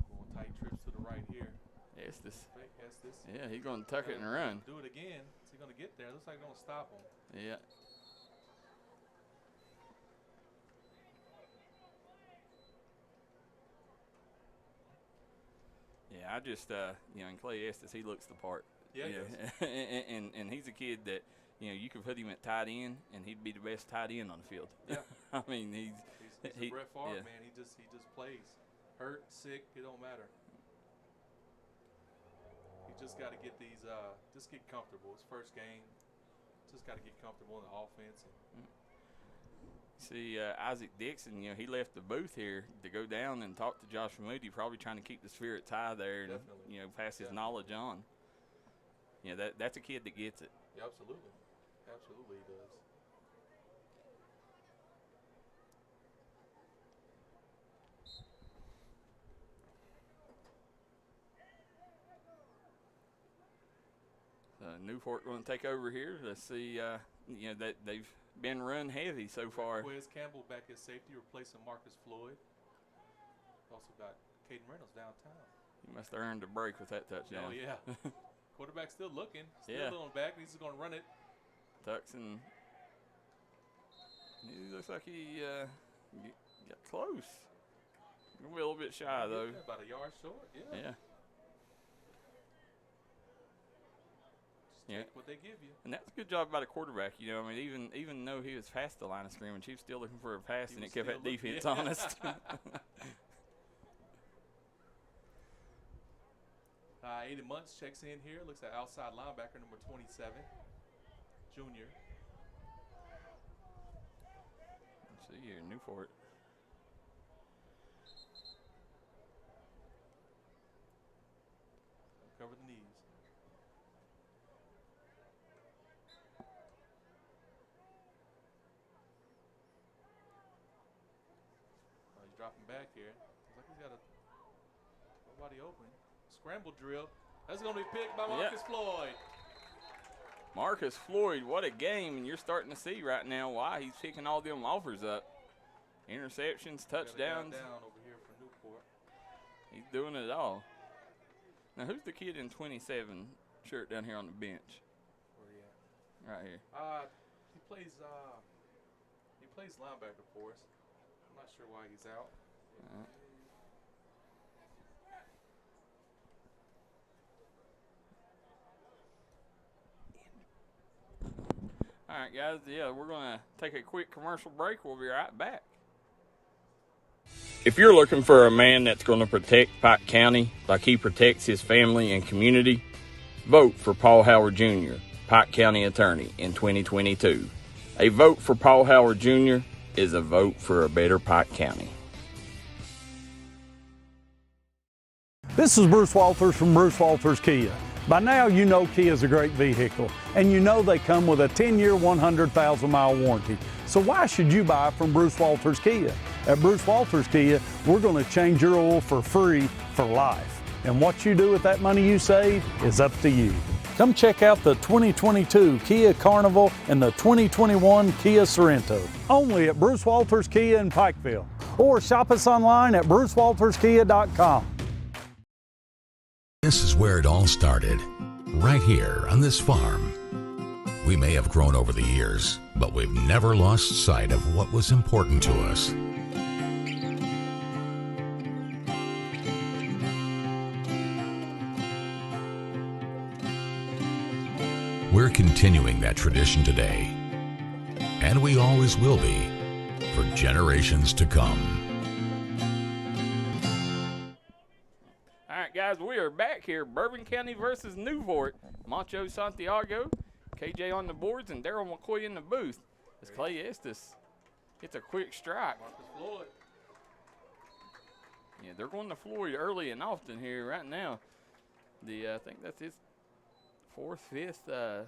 Going tight trips to the right here. Estes. Estes. Yeah, he's going to tuck it and run. Do it again. Is he going to get there? Looks like they're going to stop him. Yeah. Yeah, I just, you know, and Clay Estes, he looks the part. Yeah, he does. and he's a kid that, you know, you could put him at tight end, and he'd be the best tight end on the field. Yeah. I mean, he's a Brett Favre, man. He just plays. Hurt, sick, it don't matter. He just got to get these, just get comfortable. His first game, just got to get comfortable in the offense. See, Isaac Dixon, you know, he left the booth here to go down and talk to Josh Moody, probably trying to keep the spirits high there and, you know, pass his knowledge on. You know, that's a kid that gets it. Yeah, absolutely. Absolutely he does. Newport going to take over here. Let's see, you know, they've been run heavy so far. Quiz Campbell back at safety, replacing Marcus Floyd. Also got Caden Reynolds downtown. He must have earned a break with that touchdown. Oh, yeah. Quarterback still looking. Still Yeah. on back. He's going to run it. Tucks and he looks like he got close. Gonna be a little bit shy, though. About a yard short. Yeah. Yeah. Take what they give you. And that's a good job by the quarterback. You know, I mean, even though he was past the line of scrimmage, he was still looking for a pass, and it kept that defense honest. Aiden Muntz checks in here. Looks at outside linebacker number 27, junior. Let's see here, Newport. Cover the knees. Dropping back here. Looks like he's got nobody open. Scramble drill. That's going to be picked by Marcus Floyd. Marcus Floyd, what a game. And you're starting to see right now why he's picking all them offers up. Interceptions, touchdowns. Down over here for Newport. He's doing it all. Now, who's the kid in 27 shirt down here on the bench? Where he at? Right here. He plays linebacker for us. I'm not sure why he's out. All right, guys. Yeah, we're going to take a quick commercial break. We'll be right back. If you're looking for a man that's going to protect Pike County like he protects his family and community, vote for Paul Howard Jr., Pike County Attorney in 2022. A vote for Paul Howard Jr. is a vote for a better Pike County. This is Bruce Walters from Bruce Walters Kia. By now, you know Kia is a great vehicle, and you know they come with a 10-year, 100,000-mile warranty. So why should you buy from Bruce Walters Kia? At Bruce Walters Kia, we're going to change your oil for free for life. And what you do with that money you save is up to you. Come check out the 2022 Kia Carnival and the 2021 Kia Sorento. Only at Bruce Walters Kia in Pikeville. Or shop us online at brucewalterskia.com. This is where it all started, right here on this farm. We may have grown over the years, but we've never lost sight of what was important to us. We're continuing that tradition today, and we always will be, for generations to come. All right, guys, we are back here. Bourbon County versus Newport. Macho Santiago, KJ on the boards, and Daryl McCoy in the booth. As Clay Estes hits a quick strike. Marcus Floyd. Yeah, they're going to Floyd early and often here right now. I think that's his fourth, fifth Gotta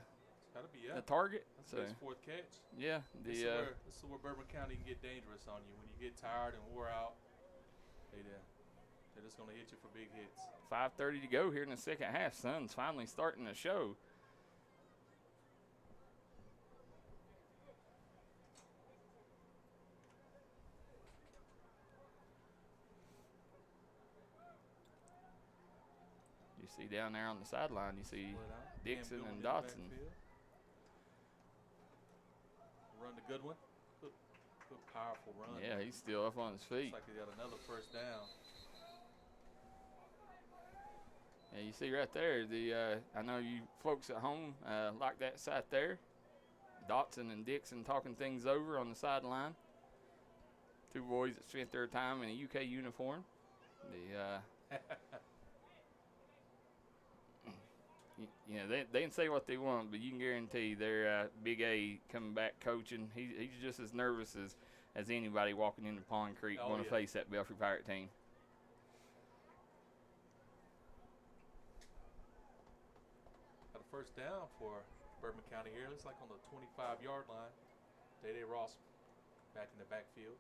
be, yeah. target. That's his fourth catch. Yeah. This is where Bourbon County can get dangerous on you. When you get tired and wore out, they're just going to hit you for big hits. 5:30 to go here in the second half. Sun's finally starting to show. You see down there on the sideline, you see Dixon and Dotson. Run the good one. Good powerful run. Yeah, he's still up on his feet. Looks like he got another first down. Yeah, you see right there, I know you folks at home like that side there. Dotson and Dixon talking things over on the sideline. Two boys that spent their time in a UK uniform. They can say what they want, but you can guarantee they're Big A coming back coaching. He's just as nervous as anybody walking into Pond Creek going to face that Belfry Pirate team. Got a first down for Bourbon County here. Looks like on the 25-yard line. Day-Day Ross back in the backfield.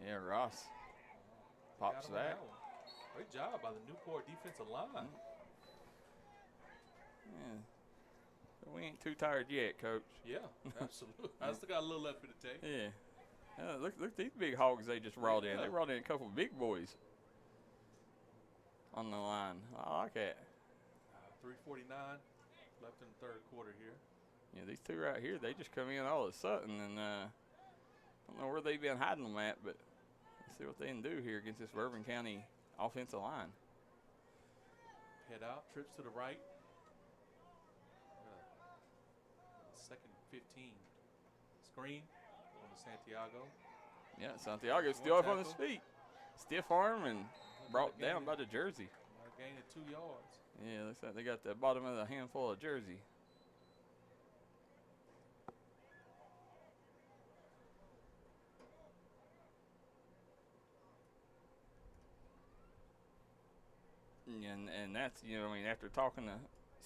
Yeah, Ross pops back. Great job by the Newport defensive line. Yeah. We ain't too tired yet, Coach. Yeah, absolutely. I still got a little left for the take. Yeah. Look at these big hogs they just brought in. They brought in a couple of big boys on the line. I like that. 3:49 left in the third quarter here. Yeah, these two right here, they just come in all of a sudden, and I don't know where they've been hiding them at, but let's see what they can do here against this Bourbon County offensive line. Head out, trips to the right. Second 15. Screen on to Santiago. Yeah, Santiago's still up on his feet. Stiff arm and brought down by the jersey. Gain of 2 yards. Yeah, looks like they got the bottom of the handful of jersey. And that's, after talking to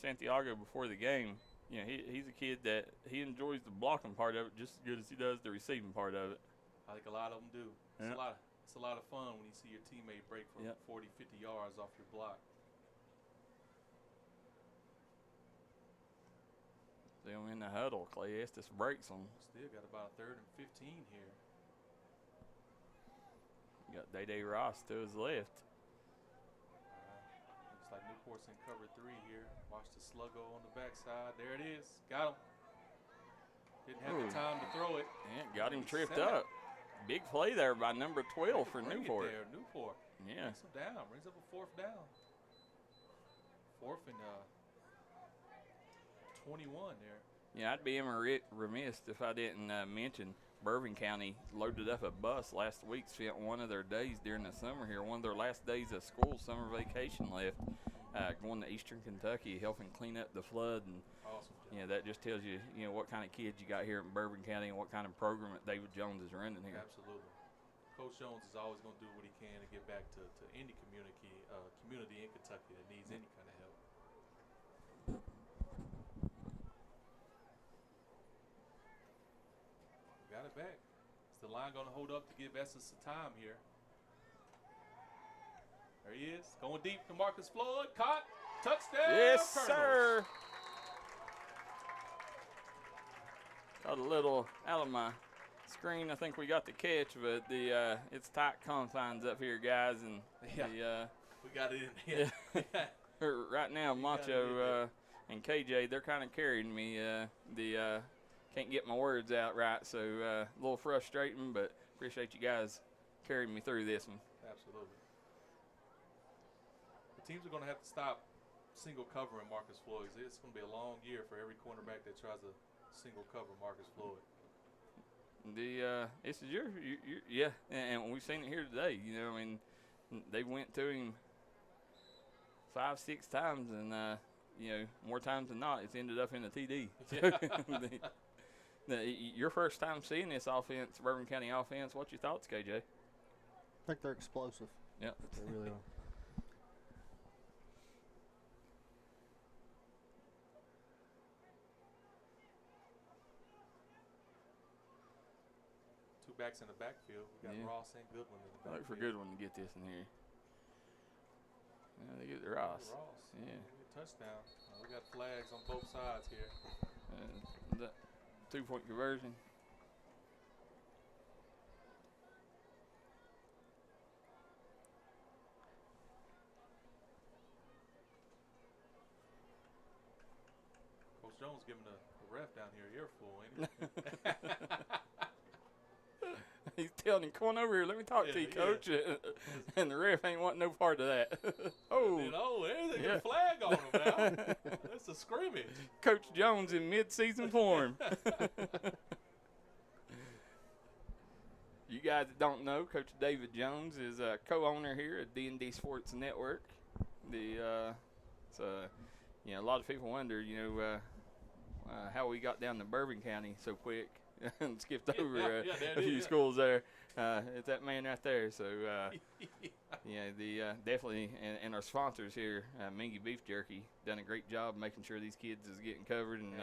Santiago before the game, you know, he's a kid that he enjoys the blocking part of it just as good as he does the receiving part of it. I think a lot of them do. It's Yeah. It's a lot of fun when you see your teammate break from 40, 50 yards off your block. See him in the huddle. Clay Estes breaks them. Still got about a 3rd and 15 here. You got Day Ross to his left. Looks like Newport's in cover 3 here. Watch the sluggo on the backside. There it is. Got him. Didn't have the time to throw it. Yeah, got him tripped up. Big play there by number 12 for Newport. Newport. Yeah. Brings him down. Brings up a 4th down. 4th and 21 there. Yeah, I'd be remiss if I didn't mention Bourbon County loaded up a bus last week, spent one of their days during the summer here, one of their last days of school, summer vacation left, going to Eastern Kentucky, helping clean up the flood. And awesome. yeah, that just tells you, what kind of kids you got here in Bourbon County and what kind of program that David Jones is running here. Absolutely. Coach Jones is always going to do what he can to get back to any community in Kentucky that needs any kind of help. Got it back. Is the line going to hold up to give Estes some time here? There he is. Going deep to Marcus Floyd. Caught. Touchdown. Yes, Colonels. sir. Got a little out of my screen. I think we got the catch, but it's tight confines up here, guys, and we got it in here. Right now, Macho and KJ, they're kind of carrying me. Can't get my words out right, so a little frustrating, but appreciate you guys carrying me through this one. Absolutely. The teams are going to have to stop single covering Marcus Floyd. It's going to be a long year for every cornerback that tries to single cover Marcus Floyd. This is yeah, and we've seen it here today. They went to him 5-6 times, and more times than not, it's ended up in a TD. Your first time seeing this offense, Bourbon County offense, what's your thoughts, KJ? I think they're explosive. Yeah, they really are. Two backs in the backfield. We got Ross and Goodwin in the backfield. Look for Goodwin to get this in here. Yeah, they get Ross. Yeah. Touchdown. We got flags on both sides here. That 2-point conversion. Coach Jones giving the ref down here earful, ain't he? He's telling him, come on over here, let me talk to you, Coach. And the ref ain't wanting no part of that. There's a flag on him now. That's a scrimmage. Coach Jones in mid-season form. You guys that don't know, Coach David Jones is a co-owner here at D&D Sports Network. A lot of people wonder, how we got down to Bourbon County so quick and skipped over a few schools there. It's that man right there. So, definitely, and our sponsors here, Mingy Beef Jerky, done a great job making sure these kids is getting covered, and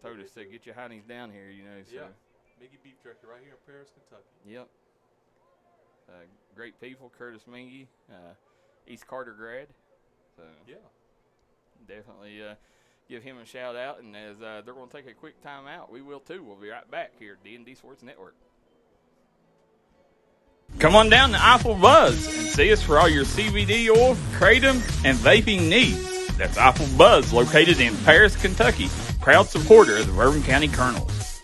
told us to get your honeys down here, So. Yeah, Mingy Beef Jerky right here in Paris, Kentucky. Yep. Great people, Curtis Mingy, East Carter grad. So definitely give him a shout out, and as they're going to take a quick time out, we will too. We'll be right back here at D&D Sports Network. Come on down to Eiffel Buzz and see us for all your CBD oil, kratom, and vaping needs. That's Eiffel Buzz, located in Paris, Kentucky. Proud supporter of the Bourbon County Colonels.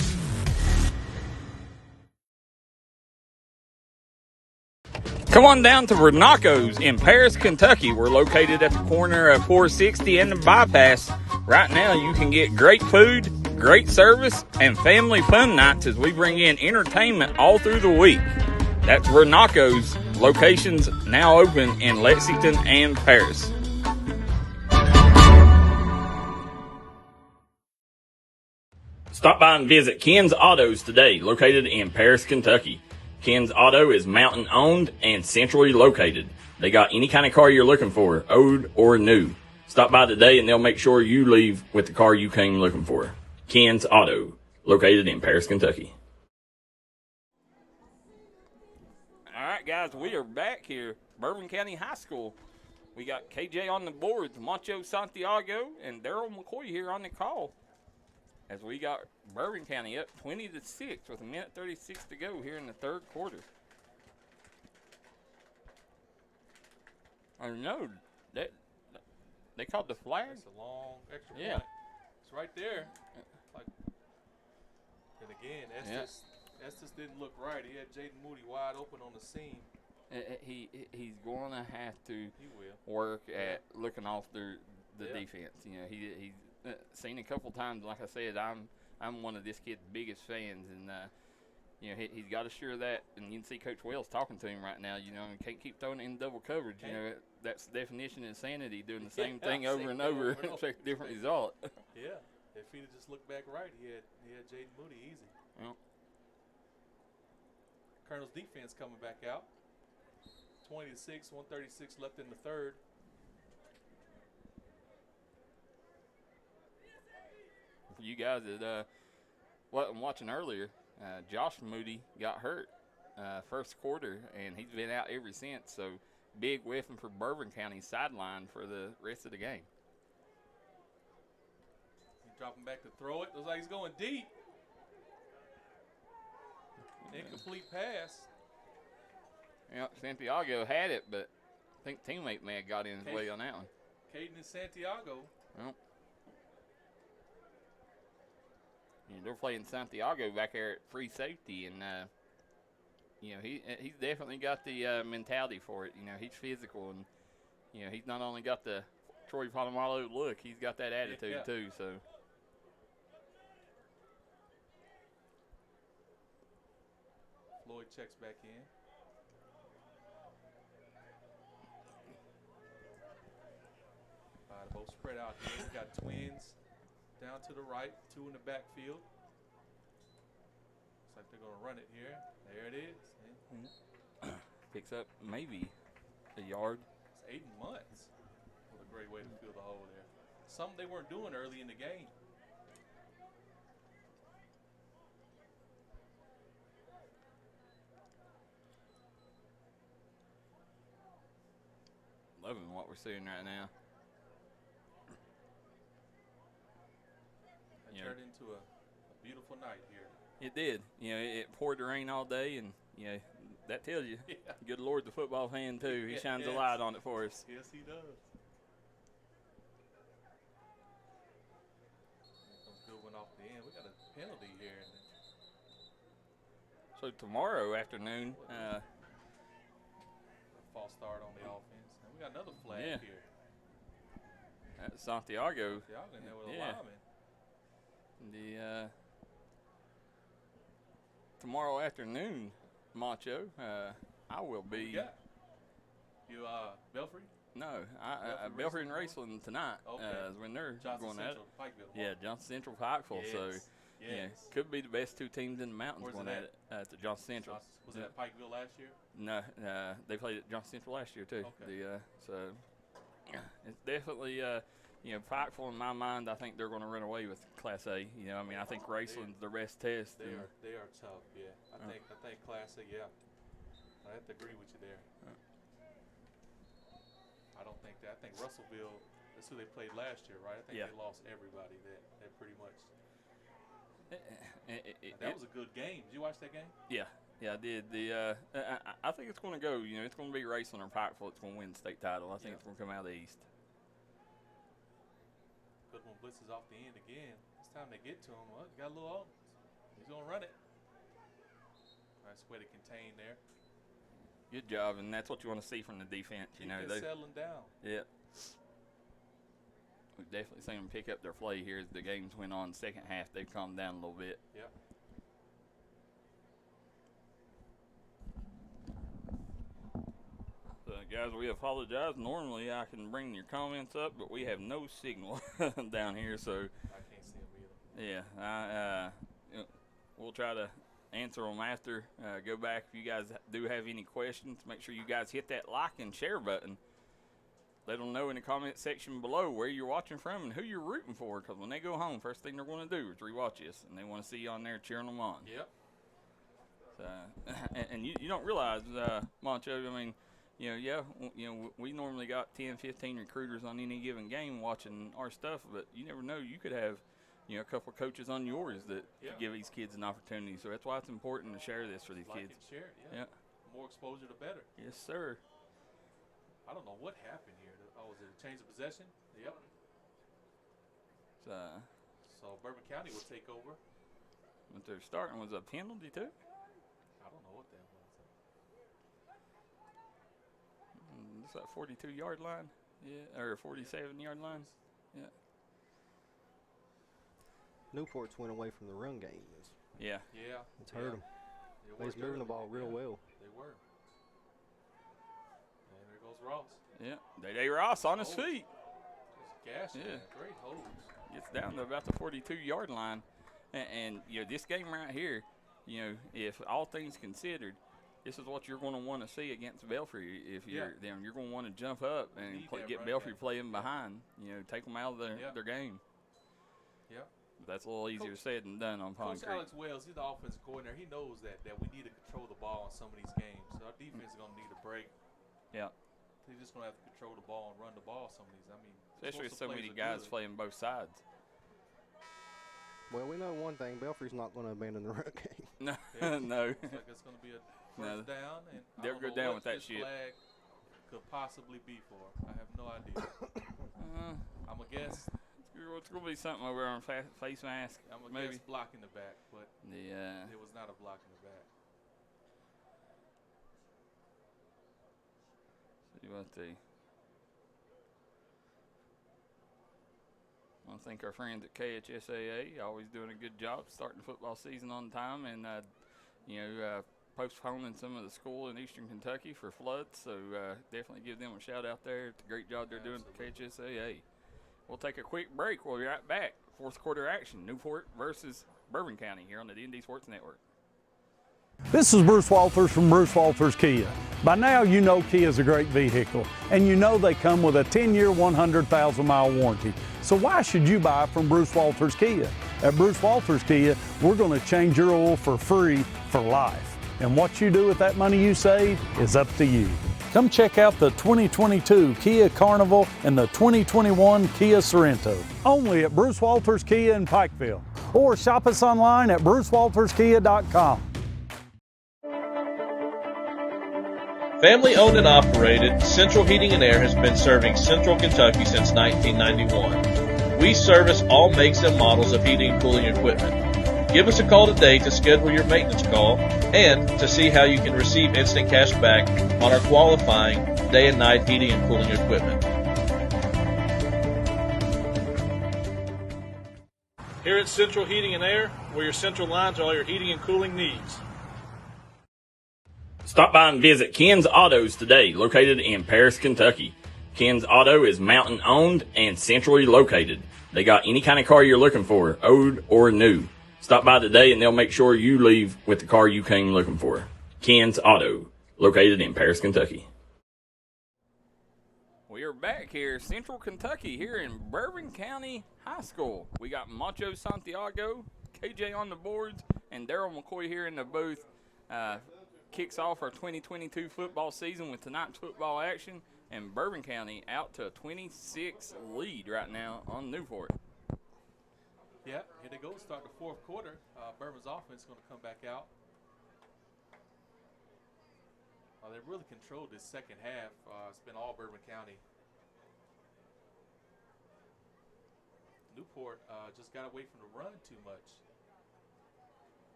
Come on down to Renaco's in Paris, Kentucky. We're located at the corner of 460 and the bypass. Right now, you can get great food, great service, and family fun nights as we bring in entertainment all through the week. That's Renaco's. Locations now open in Lexington and Paris. Stop by and visit Ken's Autos today, located in Paris, Kentucky. Ken's Auto is mountain owned and centrally located. They got any kind of car you're looking for, old or new. Stop by today and they'll make sure you leave with the car you came looking for. Ken's Auto, located in Paris, Kentucky. All right, guys, we are back here, Bourbon County High School. We got KJ on the boards, Macho Santiago, and Daryl McCoy here on the call. As we got Bourbon County up 20-6 with 1:36 to go here in the third quarter. I know that they called the flag. It's a long extra Yeah. point. It's right there. Like, and again, Estes didn't look right. He had Jaden Moody wide open on the seam. He's going to have to He will. work at looking off the Yeah. defense. You know, he's seen a couple times. Like I said, I'm one of this kid's biggest fans, and you know he's got to assure that. And you can see Coach Wells talking to him right now. You know, and can't keep throwing it in double coverage. You know, that's the definition of insanity, doing the same thing over and over and expect a different result. Yeah. If he'd have just looked back right, he had Jaden Moody easy. Well, Colonel's defense coming back out. 20-6, 1:36 left in the third. For you guys that wasn't watching earlier, Josh Moody got hurt first quarter, and he's been out ever since. So big whiffing for Bourbon County sideline for the rest of the game. He's dropping back to throw it. Looks like he's going deep. Incomplete pass. Yeah, Santiago had it, but I think teammate may have got in his way on that one. Caden and Santiago. Well, you know, they're playing Santiago back there at free safety, and you know he's definitely got the mentality for it. You know, he's physical, and you know he's not only got the Troy Polamalu look, he's got that attitude too. So. Floyd checks back in. Both spread out here. We got twins down to the right, two in the backfield. Looks like they're going to run it here. There it is. Picks up maybe a yard. It's Aiden Muntz. What a great way to fill the hole there. Something they weren't doing early in the game. Loving what we're seeing right now. It turned into a beautiful night here. It did. You know, it poured the rain all day, and you know that tells you. Yeah. Good Lord, the football fan too. He shines a Yes. light on it for us. Yes, he does. Good one off the end. We got a penalty here. So tomorrow afternoon, A false start on the offense. And we got another flag Yeah. here. at Santiago. Y'all in there with a Yeah. lineman. The tomorrow afternoon, Macho, I will Who be. you got? You Belfry? No, Belfry Belfry and Racing Raceland tonight Okay. is when they're Johnson going at it. Central, Pikeville. Yeah, Johnson Central Pikeville. So Yes. yeah, Yes. could be the best two teams in the mountains Where's going it at it at Johnson Central. Was it at Pikeville last year? No, they played at Johnson Central last year too. Okay. So it's definitely Pikeville in my mind. I think they're going to run away with Class A. You know, I mean, I think Raceland's their best test. They are tough. Yeah, I think Class A. Yeah, I have to agree with you there. I don't think that. I think Russellville. That's who they played last year, right? I think they lost everybody. That pretty much. That was a good game. Did you watch that game? Yeah, I did. I think it's going to go. You know, it's going to be Raceland or Pikeville. It's going to win the state title. I think it's going to come out of the East. Good one blitzes off the end again. This time they get to him. Well, he got a little. He's going to run it. Nice way to contain there. Good job, and that's what you want to see from the defense. You know, they're settling down. Yeah. We've definitely seen them pick up their play here as the games went on. Second half, they've calmed down a little bit. Yep. So, guys, we apologize. Normally, I can bring your comments up, but we have no signal down here. So, I can't see them either. yeah, we'll try to answer them after. Go back if you guys do have any questions. Make sure you guys hit that like and share button. let them know in the comment section below where you're watching from and who you're rooting for. Because when they go home, first thing they're going to do is rewatch this, and they want to see you on there cheering them on. Yep. So, and you don't realize, Moncho, I mean, we normally got 10, 15 recruiters on any given game watching our stuff, but you never know. You could have, a couple of coaches on yours that could give these kids an opportunity. So that's why it's important to share this for these kids. And share it, yeah. More exposure, the better. Yes, sir. I don't know what happened here. Was it a change of possession? Yep. So Bourbon County will take over. What they're starting was a penalty, too? I don't know what that was. It's that 42-yard line, or 47-yard line, yeah. Newport's went away from the run game. Yeah. It's hurt them. They was moving the ball real well. They were. And there goes Ross. Yeah, Day Ross on his feet. Just gashing. Great holds. Gets down to about the 42-yard line, and this game right here, if all things considered, this is what you're going to want to see against Belfry. If you're them, you're going to want to jump up and get Belfry playing behind. Take them out of their game. Yeah. That's a little easier said than done on Pond Coach Creek. Alex Wells, he's the offensive coordinator. He knows that we need to control the ball in some of these games. So our defense is going to need a break. Yeah. They're just going to have to control the ball and run the ball some of these. I mean, especially with so many guys playing both sides. Well, we know one thing. Belfry's not going to abandon the run game. No. No. It's like it's going to be a first down. And they'll go down with that shit. Flag could possibly be for. I have no idea. I'm going to guess. It's going to be something over on face mask. I'm going to guess block in the back, but it was not a block in the back. See what I think our friends at KHSAA always doing a good job starting football season on time and, postponing some of the school in Eastern Kentucky for floods. So definitely give them a shout out there. It's a great job they're doing for KHSAA. We'll take a quick break. We'll be right back. Fourth quarter action, Newport versus Bourbon County here on the D&D Sports Network. This is Bruce Walters from Bruce Walters Kia. By now you know Kia is a great vehicle, and you know they come with a 10-year, 100,000-mile warranty. So why should you buy from Bruce Walters Kia? At Bruce Walters Kia, we're going to change your oil for free for life. And what you do with that money you save is up to you. Come check out the 2022 Kia Carnival and the 2021 Kia Sorento. Only at Bruce Walters Kia in Pikeville. Or shop us online at brucewalterskia.com. Family owned and operated, Central Heating and Air has been serving Central Kentucky since 1991. We service all makes and models of heating and cooling equipment. Give us a call today to schedule your maintenance call and to see how you can receive instant cash back on our qualifying day and night heating and cooling equipment. Here at Central Heating and Air, we're your central line to all your heating and cooling needs. Stop by and visit Ken's Autos today, located in Paris, Kentucky. Ken's Auto is mountain owned and centrally located. They got any kind of car you're looking for, old or new. Stop by today and they'll make sure you leave with the car you came looking for. Ken's Auto, located in Paris, Kentucky. We are back here, Central Kentucky, here in Bourbon County High School. We got Macho Santiago, KJ on the boards, and Daryl McCoy here in the booth. Kicks off our 2022 football season with tonight's football action, and Bourbon County out to a 26 lead right now on Newport. Yeah, here they go. Start the fourth quarter. Bourbon's offense is going to come back out. They really controlled this second half. It's been all Bourbon County. Newport just got away from the run too much.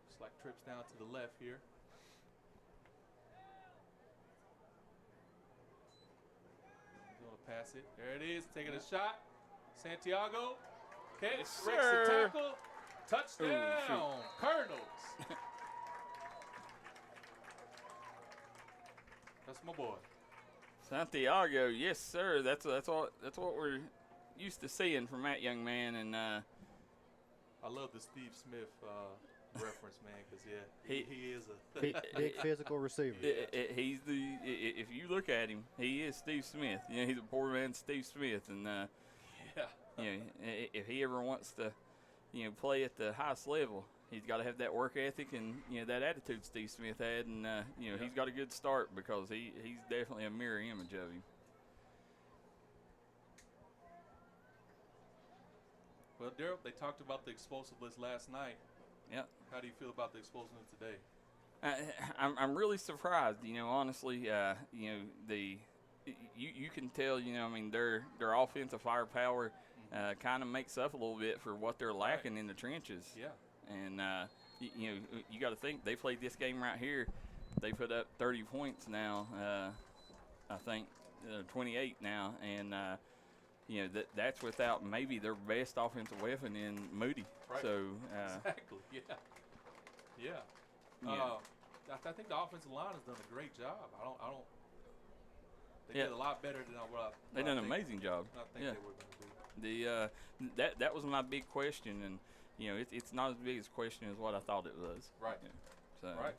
Just like trips down to the left here. Going to pass it. There it is. Taking a shot. Santiago. Okay, Yes, breaks sir. the tackle. Touchdown. Cardinals. That's my boy. Santiago, yes sir. That's what we're used to seeing from that young man, and I love the Steve Smith reference, man, because he is a Big physical receiver. He's if you look at him, he is Steve Smith. You know, he's a poor man's Steve Smith, and you know, if he ever wants to, you know, play at the highest level, he's got to have that work ethic and, you know, that attitude Steve Smith had, and you know, he's got a good start because he's definitely a mirror image of him. Well, Daryl, they talked about the explosiveness last night. Yeah. How do you feel about the explosiveness today? I'm really surprised. You know, honestly, you know, you can tell. You know, I mean, their offensive firepower kind of makes up a little bit for what they're lacking in the trenches. Yeah. And you know, you got to think they played this game right here. They put up 30 points now. I think 28 now, and you know, that's without maybe their best offensive weapon in Moody. Right. So exactly. Yeah. I think the offensive line has done a great job. They did a lot better than what they done an amazing job. I think they were going to do. That was my big question, and you know, it's not as big a question as what I thought it was. Right. So right.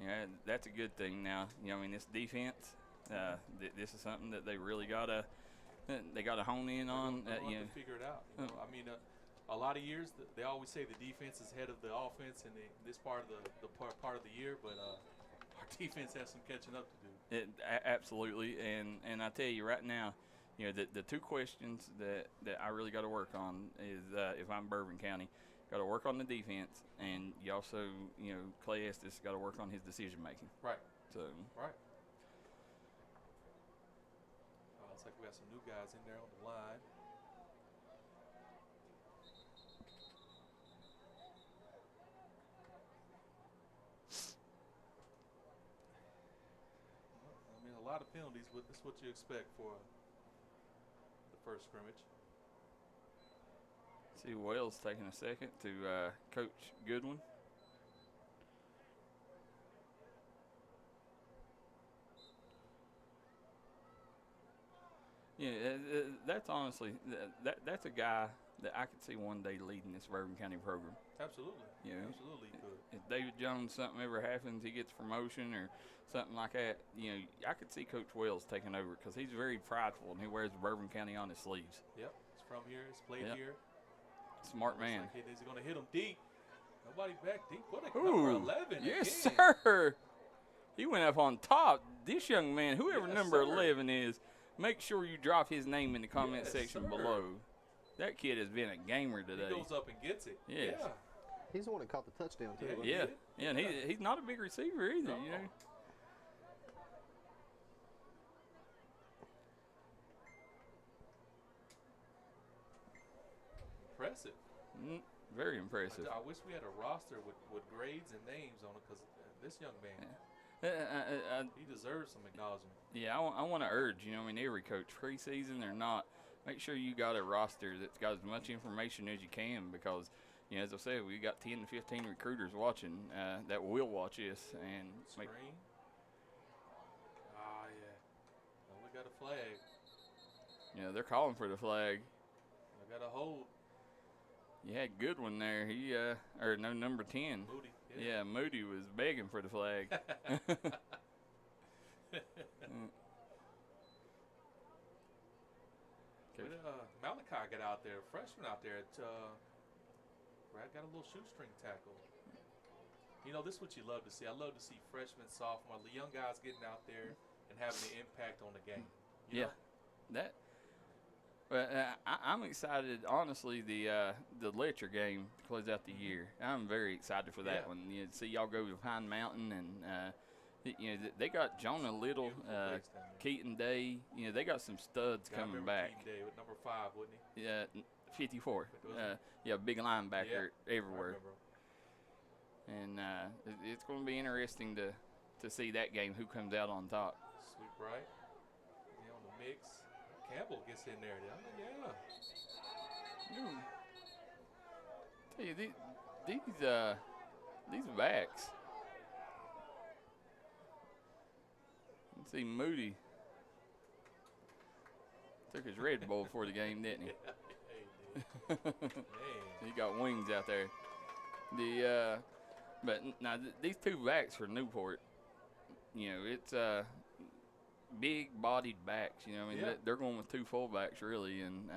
Yeah, that's a good thing. Now, you know, I mean, this defense. This is something that they really gotta hone in on. You know, to figure it out. You know? I mean, a lot of years they always say the defense is ahead of the offense in this part of the part of the year, but our defense has some catching up to do. Absolutely, and I tell you right now, you know, the two questions that I really got to work on is if I'm Bourbon County, got to work on the defense, and you also, you know, Clay Estes got to work on his decision making. Right. So. Right. Looks like we got some new guys in there on the line. I mean, a lot of penalties, but that's what you expect for the first scrimmage. See Wells taking a second to Coach Goodwin. Yeah, that's honestly that's a guy that I could see one day leading this Bourbon County program. Absolutely. You know, absolutely could. If David Jones something ever happens, he gets promotion or something like that. You know, I could see Coach Wells taking over because he's very prideful and he wears Bourbon County on his sleeves. Yep, he's from here. He's played here. Smart man. Like he's going to hit him deep. Nobody back deep. What a number 11. Yes, again. sir. He went up on top. This young man, whoever number 11 is, make sure you drop his name in the comment section below. That kid has been a gamer today. He goes up and gets it. Yes. Yeah. He's the one that caught the touchdown, too. Yeah, and he's not a big receiver either, you know. Impressive. Very impressive. I wish we had a roster with grades and names on it because this young man, he deserves some acknowledgement. Yeah, I want to urge, you know, I mean, every coach, preseason or not, make sure you got a roster that's got as much information as you can because, you know, as I said, we got 10 to 15 recruiters watching that will watch this. And Screen. Ah, yeah. Oh, we got a flag. You know, they're calling for the flag. I got a hold. You had Goodwin there. He or no, number 10. Moody. Yeah, Moody was begging for the flag. Malachi got out there, freshman out there. Brad got a little shoestring tackle. You know, this is what you love to see. I love to see freshmen, sophomore, the young guys getting out there and having an impact on the game. You know? I'm excited. Honestly, the Letcher game to close out the year. I'm very excited for that one. You know, see y'all go to Pine Mountain and you know they got Jonah Little, Keaton Day. You know they got some studs coming back. Keaton Day with number 5, wasn't he? Yeah, 54. Yeah, big linebacker everywhere. And it's going to be interesting to see that game. Who comes out on top? Sweet Bright. On the mix. Campbell gets in there. Tell you, these backs. Let's see, Moody took his Red Bull before the game, didn't he? He got wings out there. But now these two backs for Newport, it's big-bodied backs. I mean, they're going with two fullbacks really, and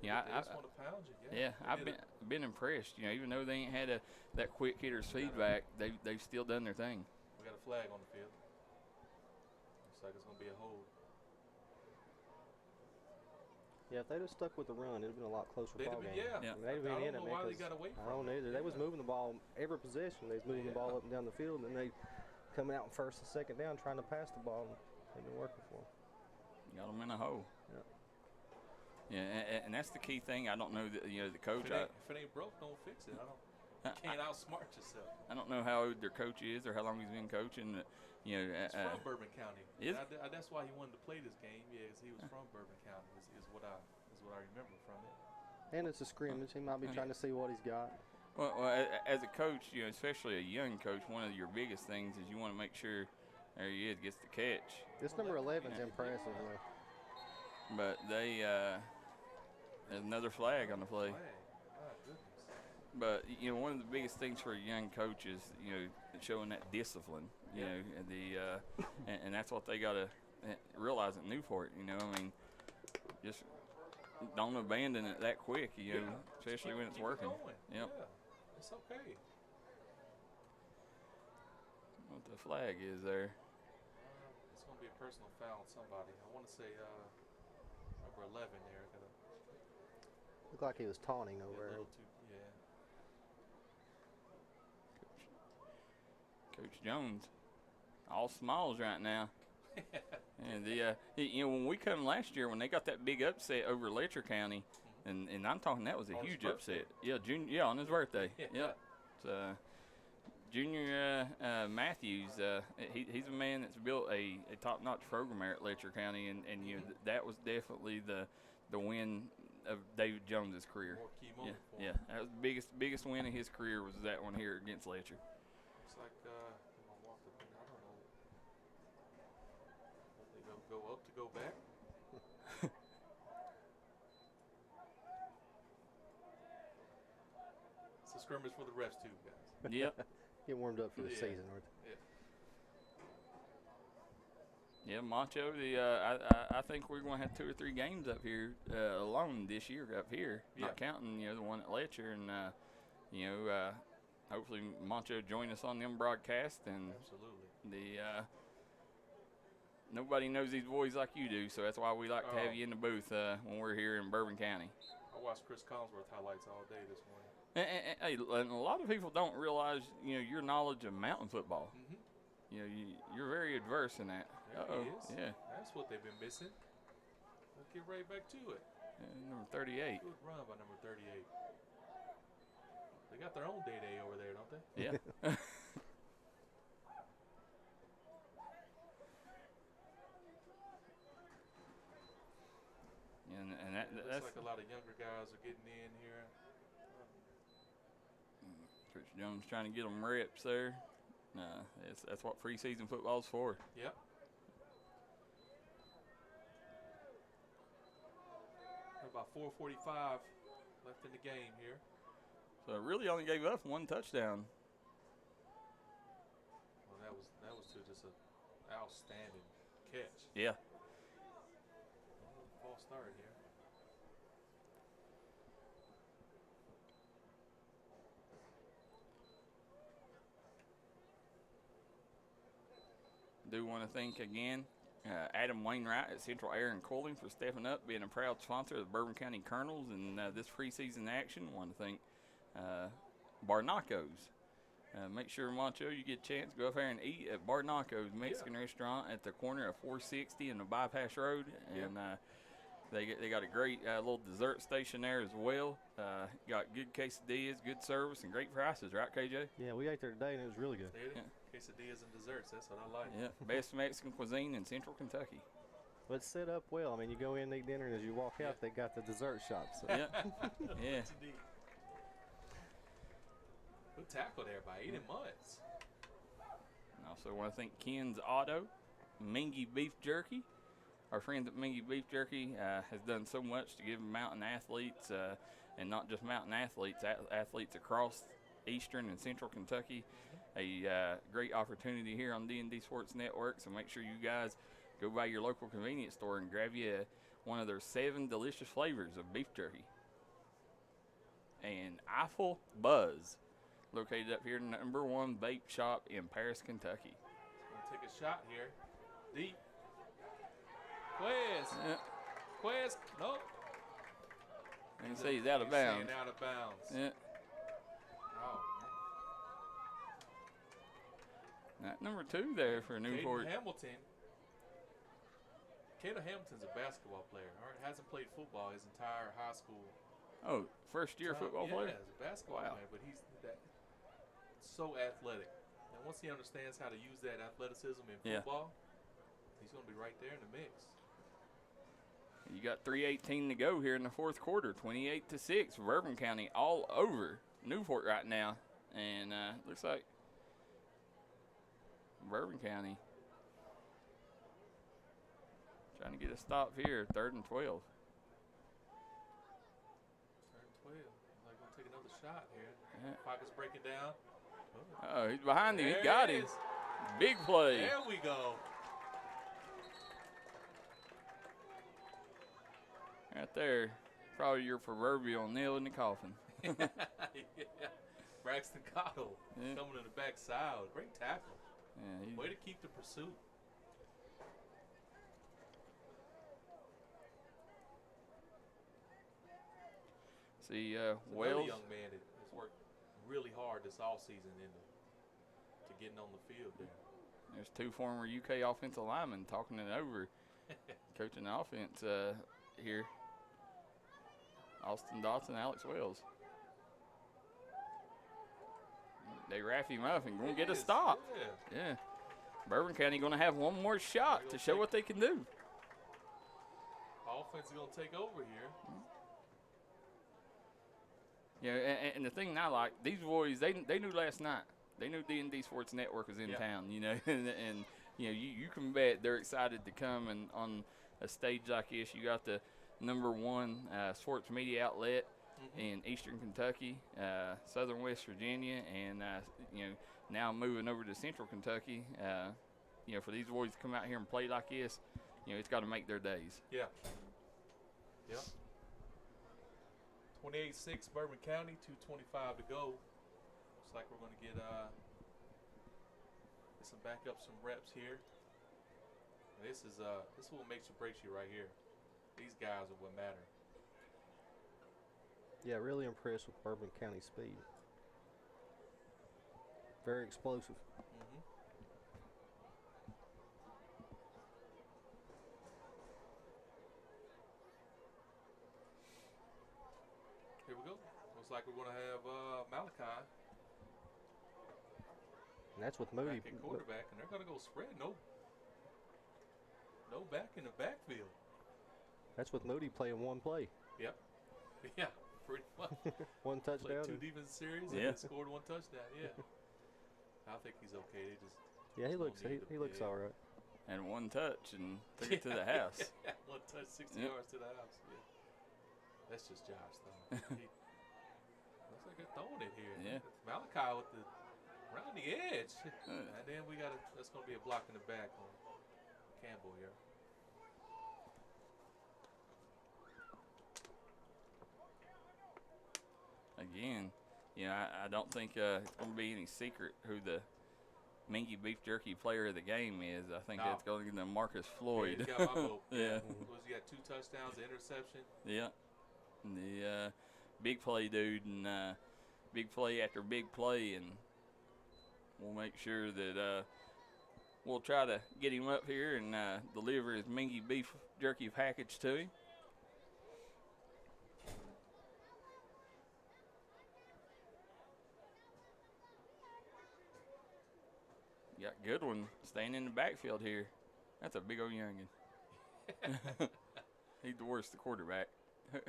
they just want to pound you. Yeah, I've been impressed. Even though they ain't had that quick hitter's feedback, they've still done their thing. We got a flag on the field. Looks like it's gonna be a hold. Yeah, if they'd have stuck with the run, it'd have been a lot closer ball game. Yeah. They'd have been in it, why they got away from I don't either. They was moving the ball every possession. They was moving the ball up and down the field, and they coming out first and second down trying to pass the ball. And they've been working for them. Got them in a hole. Yeah. Yeah, and that's the key thing. I don't know that the coach. If it ain't broke, don't fix it. You can't outsmart yourself. I don't know how old their coach is or how long he's been coaching. He's from Bourbon County. Is that's why he wanted to play this game. Yeah, he was from Bourbon County. Is what I remember from it. And it's a scrimmage. He might be trying to see what he's got. Well, as a coach, especially a young coach, one of your biggest things is you want to make sure there he is, gets the catch. This number 11 is impressive, though. But there's another flag on the play. But one of the biggest things for a young coach is showing that discipline. And that's what they got to realize at Newport. I mean, just don't abandon it that quick. Especially when it's working. Yep. Yeah, it's okay. What the flag is there? It's going to be a personal foul on somebody. I want to say number 11 there. Looked like he was taunting over there. Coach Jones, all smiles right now. And when we come last year, when they got that big upset over Letcher County, and I'm talking that was a huge upset. Yeah, on his birthday. Yeah. Junior Matthews, he's a man that's built a top-notch program there at Letcher County, and that was definitely the win of David Jones's career. More key moment for him. That was the biggest win of his career was that one here against Letcher. It's like I don't know. They go up to go back. It's a scrimmage for the refs too, guys. Yep. Get warmed up for the season, aren't they? Yeah, Macho. I think we're going to have 2 or 3 games up here alone this year up here, not counting the one at Letcher, and hopefully Macho join us on them broadcasts. And absolutely. Nobody knows these boys like you do, so that's why we like to have you in the booth when we're here in Bourbon County. I watched Chris Collinsworth highlights all day this morning. And a lot of people don't realize your knowledge of mountain football. Mm-hmm. You're very adverse in that. There he is. Yeah. That's what they've been missing. Let's get right back to it. Number 38. Good run by number 38. They got their own day over there, don't they? Yeah. and that's like a lot of younger guys are getting in here. Coach Jones trying to get them reps there. That's what preseason football's for. Yep. About 4:45 left in the game here. So it really only gave up 1 touchdown. Well, that was to just an outstanding catch. Yeah. False start here. Do want to thank again Adam Wainwright at Central Air and Cooling for stepping up, being a proud sponsor of the Bourbon County Colonels and this preseason action. Want to thank Barnaco's. Make sure, Macho, you get a chance, go up there and eat at Barnaco's Mexican restaurant at the corner of 460 and the Bypass Road. And they got a great little dessert station there as well. Got good quesadillas, good service, and great prices, right, KJ? Yeah, we ate there today, and it was really good. Yeah. Quesadillas and desserts, that's what I like. Yeah, best Mexican cuisine in Central Kentucky. But it's set up well. I mean, you go in and eat dinner, and as you walk out, they got the dessert shop. So. Yeah. Yeah. Good tackle there by Aiden Mutz. And also want to thank Ken's Auto, Mingy Beef Jerky. Our friends at Mingy Beef Jerky has done so much to give mountain athletes, and not just mountain athletes, athletes across Eastern and Central Kentucky. A great opportunity here on D&D Sports Network, so make sure you guys go by your local convenience store and grab you one of their 7 delicious flavors of beef jerky. And Eiffel Buzz, located up here in the #1 vape shop in Paris, Kentucky. Gonna take a shot here. Deep. Quez. Quez. Nope. You can see he's out of bounds. Out of bounds. Yeah. Oh, Not number 2 there for Newport. Caden Hamilton. Caden Hamilton's a basketball player. All right, hasn't played football his entire high school. Oh, first-year football player? Yeah, he's a basketball player, but he's so athletic. And once he understands how to use that athleticism in football, he's going to be right there in the mix. You got 3:18 to go here in the 4th quarter. 28-6, Bourbon County all over Newport right now. And looks like Bourbon County trying to get a stop here, 3rd and 12. 3rd and 12. Like going to take another shot here. Pocket's breaking down. Oh, he's behind him. There He got it him. is. Big play. There we go. Right there. Probably your proverbial nail in the coffin. Yeah. Braxton Cottle coming to the backside. Great tackle. Yeah, way to keep the pursuit. See, Another Wells. young man that has worked really hard this offseason to getting on the field there. There's 2 former UK offensive linemen talking it over, coaching the offense here. Austin Dotson, Alex Wells. They wrap him up and going to get a stop. Yeah. Bourbon County going to have one more shot to show what they can do. Offense is going to take over here. Yeah, and the thing I like, these boys, they knew last night. They knew D&D Sports Network was in town, you know, and you know, you can bet they're excited to come and on a stage like this. You got the #1 sports media outlet in Eastern Kentucky, Southern West Virginia, and you know, now moving over to Central Kentucky. You know, for these boys to come out here and play like this, you know, it's got to make their days. Yeah. Yep. 28-6 Bourbon County, 2:25 to go. Looks like we're going to get some backup, some reps here. This is what makes or breaks you right here. These guys are what matter. Yeah, really impressed with Bourbon County speed. Very explosive. Here we go. Looks like we're going to have Malachi. And that's with Moody. Back at quarterback, and they're going to go spread. No back in the backfield. That's with Moody playing one play. Yep. Yeah, pretty much. One touchdown. Played 2 defensive series and scored 1 touchdown. Yeah. I think he's okay. He looks all right. And 1 touch and took it to the house. 1 touch, 60 yards to the house. Yeah. That's just Josh, though. Looks like they're throwing it here. Yeah. Malachi with the around the edge. And then that's going to be a block in the back on Campbell here. Again, you know, I don't think it's going to be any secret who the Mingy Beef Jerky player of the game is. I think that's going to be Marcus Floyd. He's got my vote. Yeah. He got 2 touchdowns, an interception. Yeah. And the big play dude, and big play after big play, and we'll make sure that we'll try to get him up here and deliver his Mingy Beef Jerky package to him. You got Goodwin staying in the backfield here. That's a big old youngin. He's the worst, the quarterback.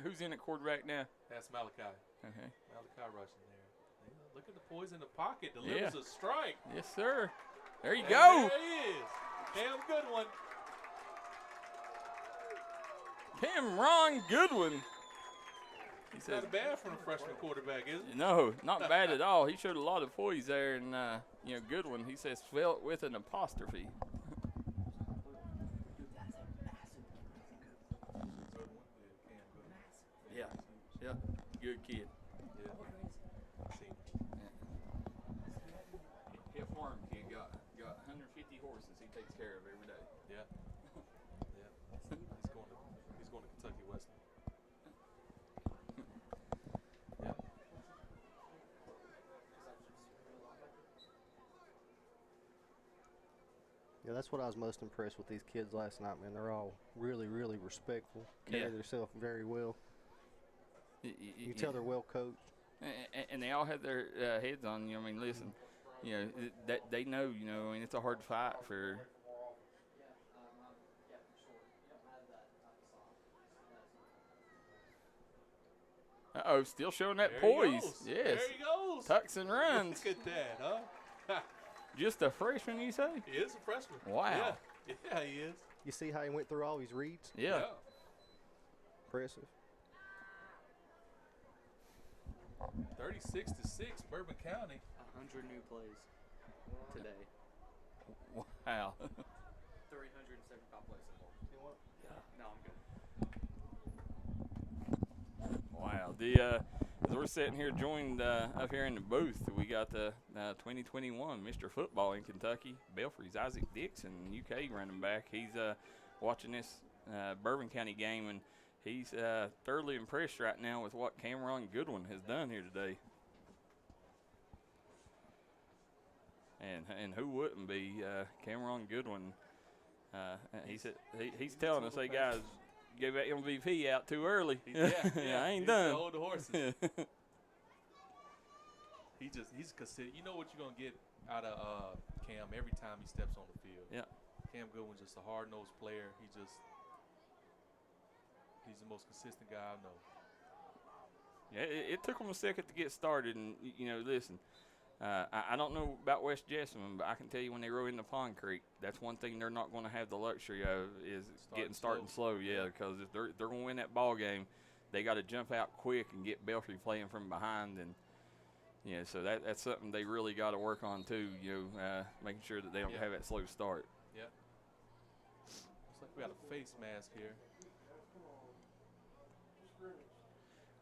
Who's in at quarterback now? That's Malachi. Okay. Malachi rushing there. Look at the poise in the pocket. Delivers a strike. Yes, sir. There you And go. There he is. Cam Goodwin. Cameron Goodwin. He It's says, not bad from a freshman quarterback, is it? no, not bad at all. He showed a lot of poise there, and Goodwin. He says spelled with an apostrophe. Yeah, good kid. Yeah. He a farm kid. Got 150 horses he takes care of every day. Yeah. Yeah. He's going to Kentucky Western. Yeah. Yeah, that's what I was most impressed with these kids last night, man. They're all really, really respectful, carry themselves very well. You can tell they're well coached. And they all have their heads on. I mean, listen, that they know. I mean, it's a hard fight for. Uh-oh, still showing that poise. Yes. There he goes. Tucks and runs. Look at that, huh? Just a freshman, you say? He is a freshman. Wow. Yeah, he is. You see how he went through all his reads? Yeah. Impressive. 36-6, Bourbon County. 100 new plays today. Wow. 375 plays so far. You want? No, I'm good. Wow. As we're sitting here joined up here in the booth, we got the 2021 Mr. Football in Kentucky, Belfry's Isaac Dixon, UK running back. He's watching this Bourbon County game, and he's thoroughly impressed right now with what Cameron Goodwin has done here today. And who wouldn't be Cameron Goodwin? He's telling us, hey guys, gave that MVP out too early. I ain't done. Hold the horses. he's considered. You know what you're gonna get out of Cam every time he steps on the field. Yeah. Cam Goodwin's just a hard-nosed player. He's the most consistent guy I know. Yeah, it took him a second to get started, and listen. I don't know about West Jessamine, but I can tell you when they row into Pond Creek, that's one thing they're not going to have the luxury of is starting slow. Yeah, because if they're going to win that ball game, they got to jump out quick and get Belfry playing from behind, and so that's something they really got to work on too. Making sure that they don't have that slow start. Yeah. Looks like we got a face mask here.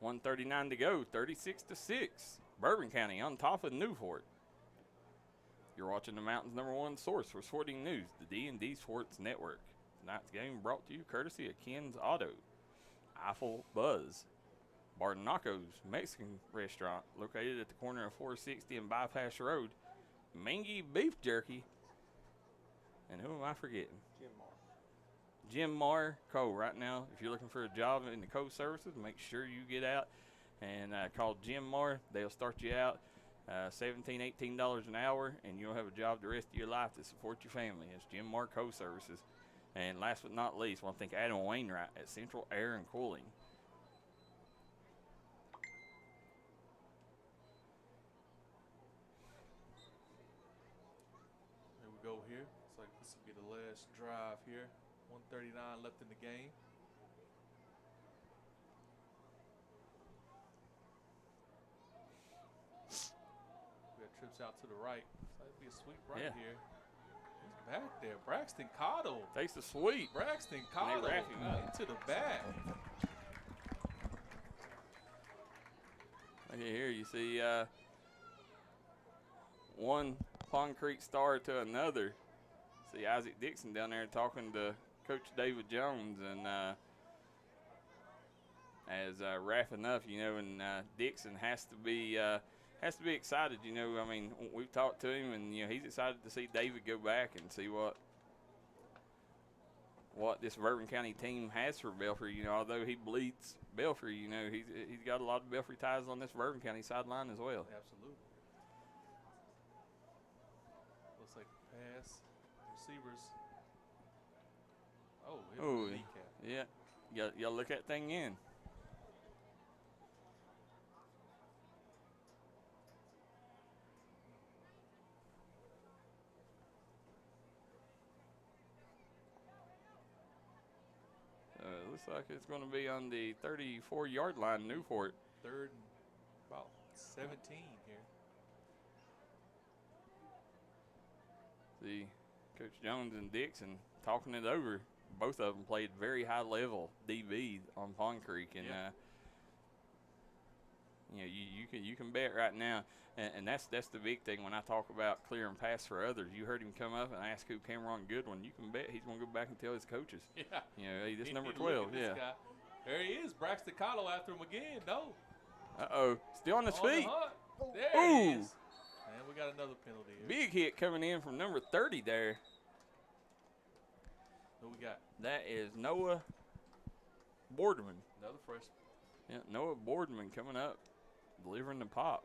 1:39 to go, 36-6. Bourbon County on top of Newport. You're watching the Mountains' #1 source for sporting news, the D&D Sports Network. Tonight's game brought to you courtesy of Ken's Auto, Eiffel Buzz, Barnaco's Mexican restaurant located at the corner of 460 and Bypass Road, Mangy Beef Jerky, and who am I forgetting? Jim Marr Co. Right now, if you're looking for a job in the co services, make sure you get out and call Jim Marr. They'll start you out $17, $18 an hour, and you'll have a job the rest of your life to support your family. It's Jim Marr Co. Services. And last but not least, I want to thank Adam Wainwright at Central Air and Cooling. Here we go here. Looks like this will be the last drive here. 1:39 left in the game. We got trips out to the right. So that'd be a sweep right here. He's back there. Braxton Cottle. Takes the sweep. Braxton Cottle into the back. Look at here. You see one Pond Creek star to another. See Isaac Dixon down there talking to Coach David Jones, and as wrapping up, and Dixon has to be excited. I mean, we've talked to him, and he's excited to see David go back and see what this Bourbon County team has for Belfry. Although he bleeds Belfry, he's got a lot of Belfry ties on this Bourbon County sideline as well. Absolutely. Looks like pass. Receivers. Oh, kneecap. Yeah. Y'all look that thing in. Let's Looks like it's going to be on the 34-yard line, Newport. Third and about 17 here. See Coach Jones and Dixon talking it over. Both of them played very high level DB on Pond Creek, and you can bet right now, and that's the big thing when I talk about clearing pass for others. You heard him come up and ask who Cameron Goodwin. You can bet he's going to go back and tell his coaches. Yeah, hey, this number 12. This guy. There he is, Braxton Cotto after him again. No. Still on his feet. There he is. And we got another penalty here. Big hit coming in from number 30 there. Who we got? That is Noah Boardman. Another freshman. Yeah, Noah Boardman coming up, delivering the pop.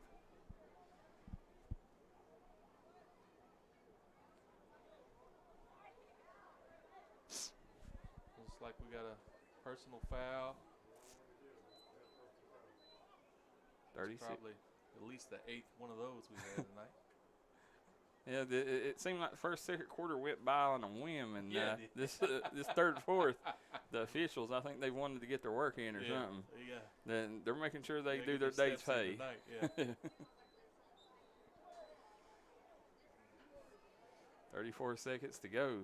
Looks like we got a personal foul. 36. Probably at least the 8th one of those we had tonight. Yeah, it seemed like the first, second quarter went by on a whim, and this third, fourth, the officials, I think they wanted to get their work in or something. Yeah. Then they're making sure they do their day's pay. Yeah. 34 seconds to go.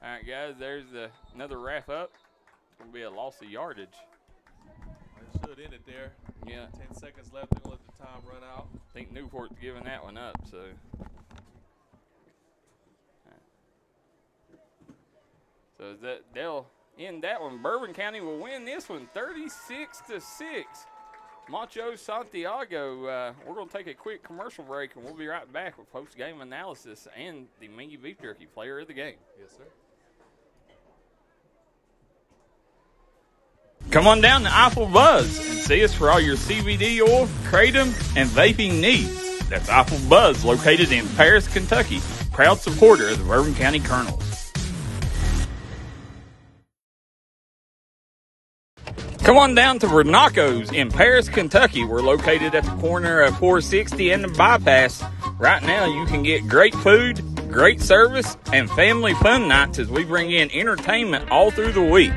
All right, guys, there's another wrap up. It's going to be a loss of yardage. They should end it there. Yeah. 10 seconds left. They're going to let the time run out. I think Newport's giving that one up, so. So they'll end that one. Bourbon County will win this one 36-6. Macho Santiago. We're going to take a quick commercial break, and we'll be right back with post-game analysis and the Mingy Beef Jerky player of the game. Yes, sir. Come on down to Eiffel Buzz and see us for all your CBD oil, kratom, and vaping needs. That's Eiffel Buzz, located in Paris, Kentucky. Proud supporter of the Bourbon County Colonels. Come on down to Renaco's in Paris, Kentucky. We're located at the corner of 460 and the bypass. Right now, you can get great food, great service, and family fun nights as we bring in entertainment all through the week.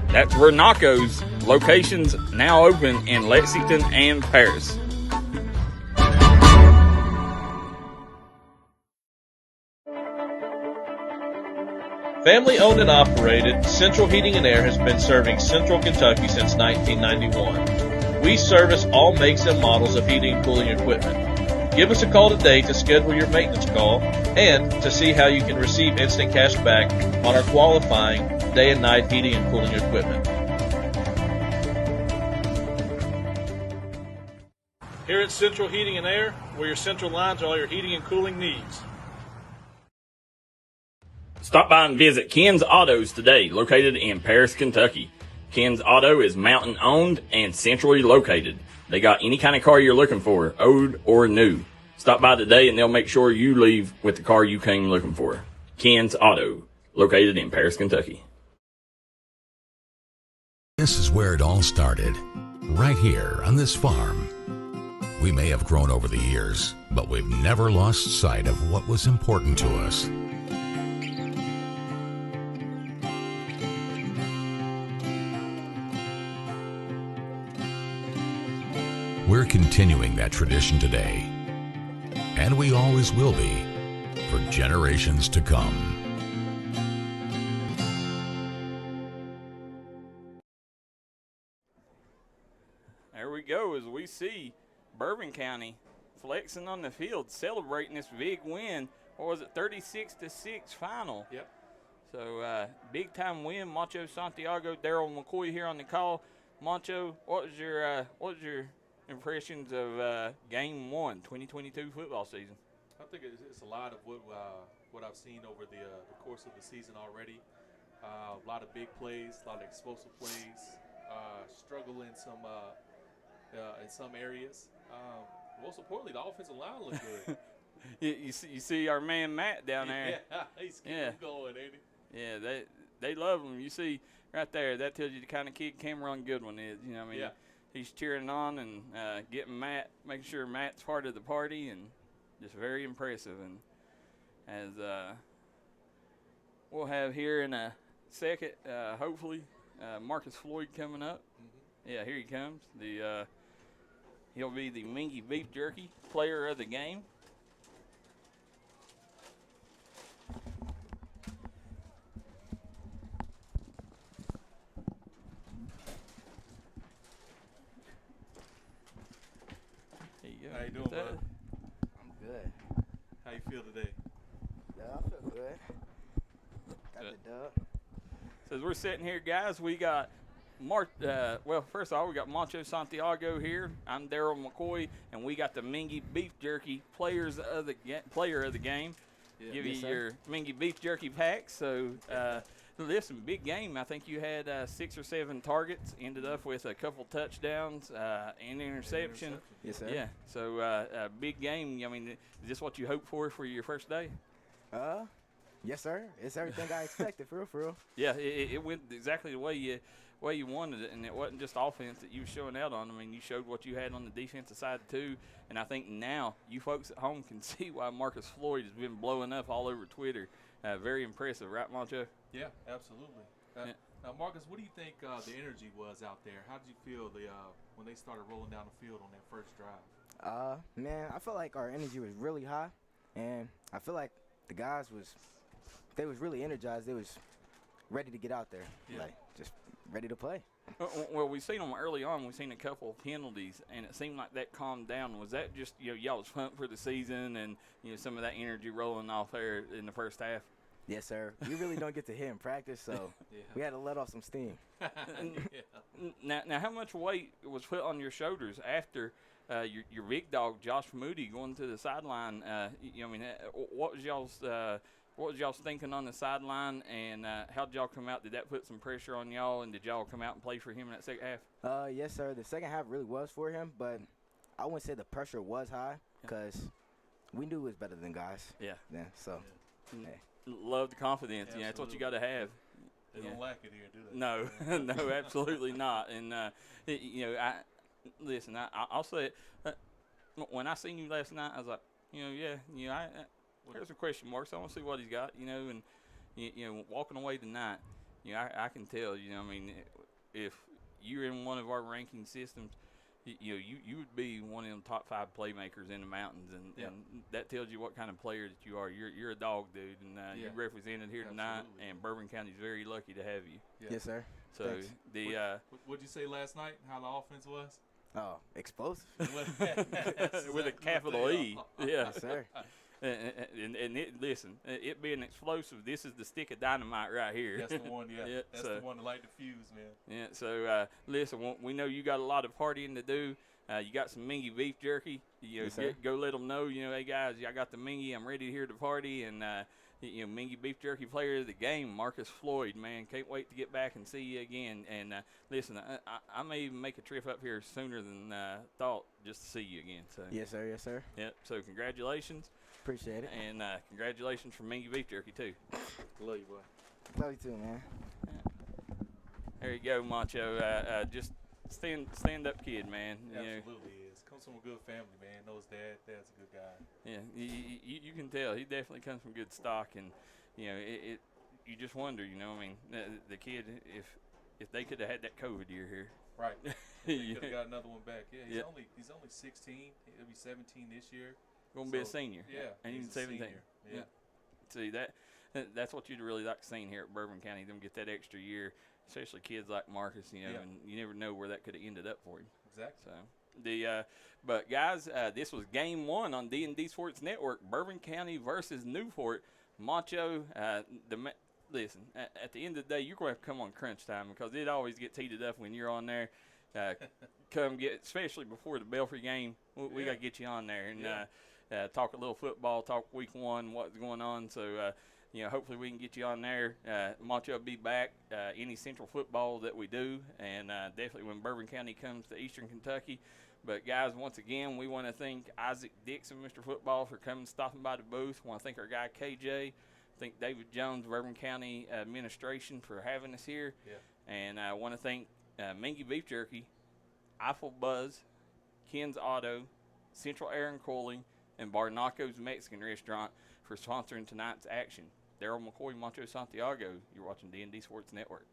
That's Renaco's. Locations now open in Lexington and Paris. Family owned and operated, Central Heating and Air has been serving Central Kentucky since 1991. We service all makes and models of heating and cooling equipment. Give us a call today to schedule your maintenance call and to see how you can receive instant cash back on our qualifying day and night heating and cooling equipment. Here at Central Heating and Air, we're your central line to all your heating and cooling needs. Stop by and visit Ken's Autos today, located in Paris, Kentucky. Ken's Auto is mountain owned and centrally located. They got any kind of car you're looking for, old or new. Stop by today and they'll make sure you leave with the car you came looking for. Ken's Auto, located in Paris, Kentucky. This is where it all started, right here on this farm. We may have grown over the years, but we've never lost sight of what was important to us. We're continuing that tradition today, and we always will be for generations to come. There we go as we see Bourbon County flexing on the field, celebrating this big win. What was it, 36-6 final? Yep. So big time win. Macho Santiago, Daryl McCoy here on the call. Macho, what was your impressions of Game 1, 2022 football season? I think it's a lot of what I've seen over the course of the season already. A lot of big plays, a lot of explosive plays. Struggle in some areas. Most importantly, the offensive line looked good. You see our man Matt down there. Yeah, he's keeping going, ain't Yeah, they love him. You see right there, that tells you the kind of kid Cameron Goodwin is. You know what I mean? He's cheering on and getting Matt, making sure Matt's part of the party, and just very impressive. And as we'll have here in a second, hopefully, Marcus Floyd coming up. Mm-hmm. Yeah, here he comes. He'll be the Mingy Beef Jerky player of the game. How you doing, bud? I'm good. How you feel today? Yeah, I feel good. Got the dub. So as we're sitting here, guys, we got first of all, we got Macho Santiago here. I'm Daryl McCoy, and we got the Mingy Beef Jerky player of the game. Yeah. Give you your Mingy Beef Jerky pack. So listen, big game. I think you had 6 or 7 targets. Ended up with a couple touchdowns and interception. Yes, sir. Yeah. So a big game. I mean, is this what you hoped for your first day? Yes, sir. It's everything I expected, for real. Yeah, it went exactly the way you wanted it, and it wasn't just offense that you were showing out on. I mean, you showed what you had on the defensive side too, and I think now you folks at home can see why Marcus Floyd has been blowing up all over Twitter. Very impressive, right, Moncho? Yeah, absolutely. Now, Marcus, what do you think the energy was out there? How did you feel when they started rolling down the field on that first drive? Man, I felt like our energy was really high, and I feel like the guys was really energized. They was ready to get out there, like just ready to play. Well, we seen them early on. We seen a couple of penalties, and it seemed like that calmed down. Was that just y'all was pumped for the season, and some of that energy rolling off there in the first half? Yes, sir. We really don't get to hit in practice, so we had to let off some steam. Now, how much weight was put on your shoulders after your big dog Josh Moody going to the sideline? What was y'all's thinking on the sideline, and how did y'all come out? Did that put some pressure on y'all, and did y'all come out and play for him in that second half? Yes, sir. The second half really was for him, but I wouldn't say the pressure was high because we knew it was better than guys. Yeah. Then, so, hey. Love the confidence. Yeah, that's what you got to have. They don't lack it here, do they? No, no, absolutely not. And I'll say it. When I seen you last night, I was like, there's some question marks. I want to see what he's got, and walking away tonight, I can tell, if you're in one of our ranking systems, you would be one of them top 5 playmakers in the mountains, and that tells you what kind of player that you are. You're a dog, dude, and you represented here tonight, and Bourbon County's very lucky to have you. Yeah. Yes, sir. So Thanks. What'd you say last night? How the offense was? Oh, explosive. With a capital E. Yeah. Yes, sir. Listen, it being explosive, this is the stick of dynamite right here. That's the one, yeah. That's the one to light the fuse, man. Yeah, so listen, we know you got a lot of partying to do. You got some Mingy beef jerky. Yes, go let them know, hey, guys, I got the Mingy. I'm ready here to party. And, Mingy beef jerky player of the game, Marcus Floyd, man. Can't wait to get back and see you again. And, listen, I may even make a trip up here sooner than thought just to see you again. So Yes, sir. Yes, sir. Yep, so congratulations. Appreciate it. And congratulations for Mingy beef jerky, too. Love you, boy. Love you, too, man. There you go, Macho. Just stand up kid, man. Absolutely is. Comes from a good family, man. Knows dad's a good guy. Yeah, you can tell he definitely comes from good stock, and you just wonder, the kid, if they could have had that COVID year here, right? They could have got another one back. Yeah, he's only 16. He'll be 17 this year. Gonna be a senior. Yeah, and he's 17. Yeah. See that's what you'd really like to see here at Bourbon County. Them get that extra year, especially kids like Marcus. And you never know where that could have ended up for him. Exactly. So but guys, this was game 1 on D&D Sports Network. Bourbon County versus Newport. Macho, listen. At the end of the day, you're going to have to come on crunch time because it always gets heated up when you're on there. Come get, especially before the Belfry game. We got to get you on there and talk a little football, talk week 1, what's going on. So, hopefully we can get you on there. Macho will be back any Central football that we do, and definitely when Bourbon County comes to Eastern Kentucky. But, guys, once again, we want to thank Isaac Dixon, Mr. Football, for stopping by the booth. Want to thank our guy KJ Thank David Jones, Bourbon County administration for having us here. Yeah. And I want to thank Mingy Beef Jerky, Eiffel Buzz, Ken's Auto, Central Air and Cooling, and Barnaco's Mexican Restaurant for sponsoring tonight's action. Daryl McCoy, Monte Santiago. You're watching D&D Sports Network.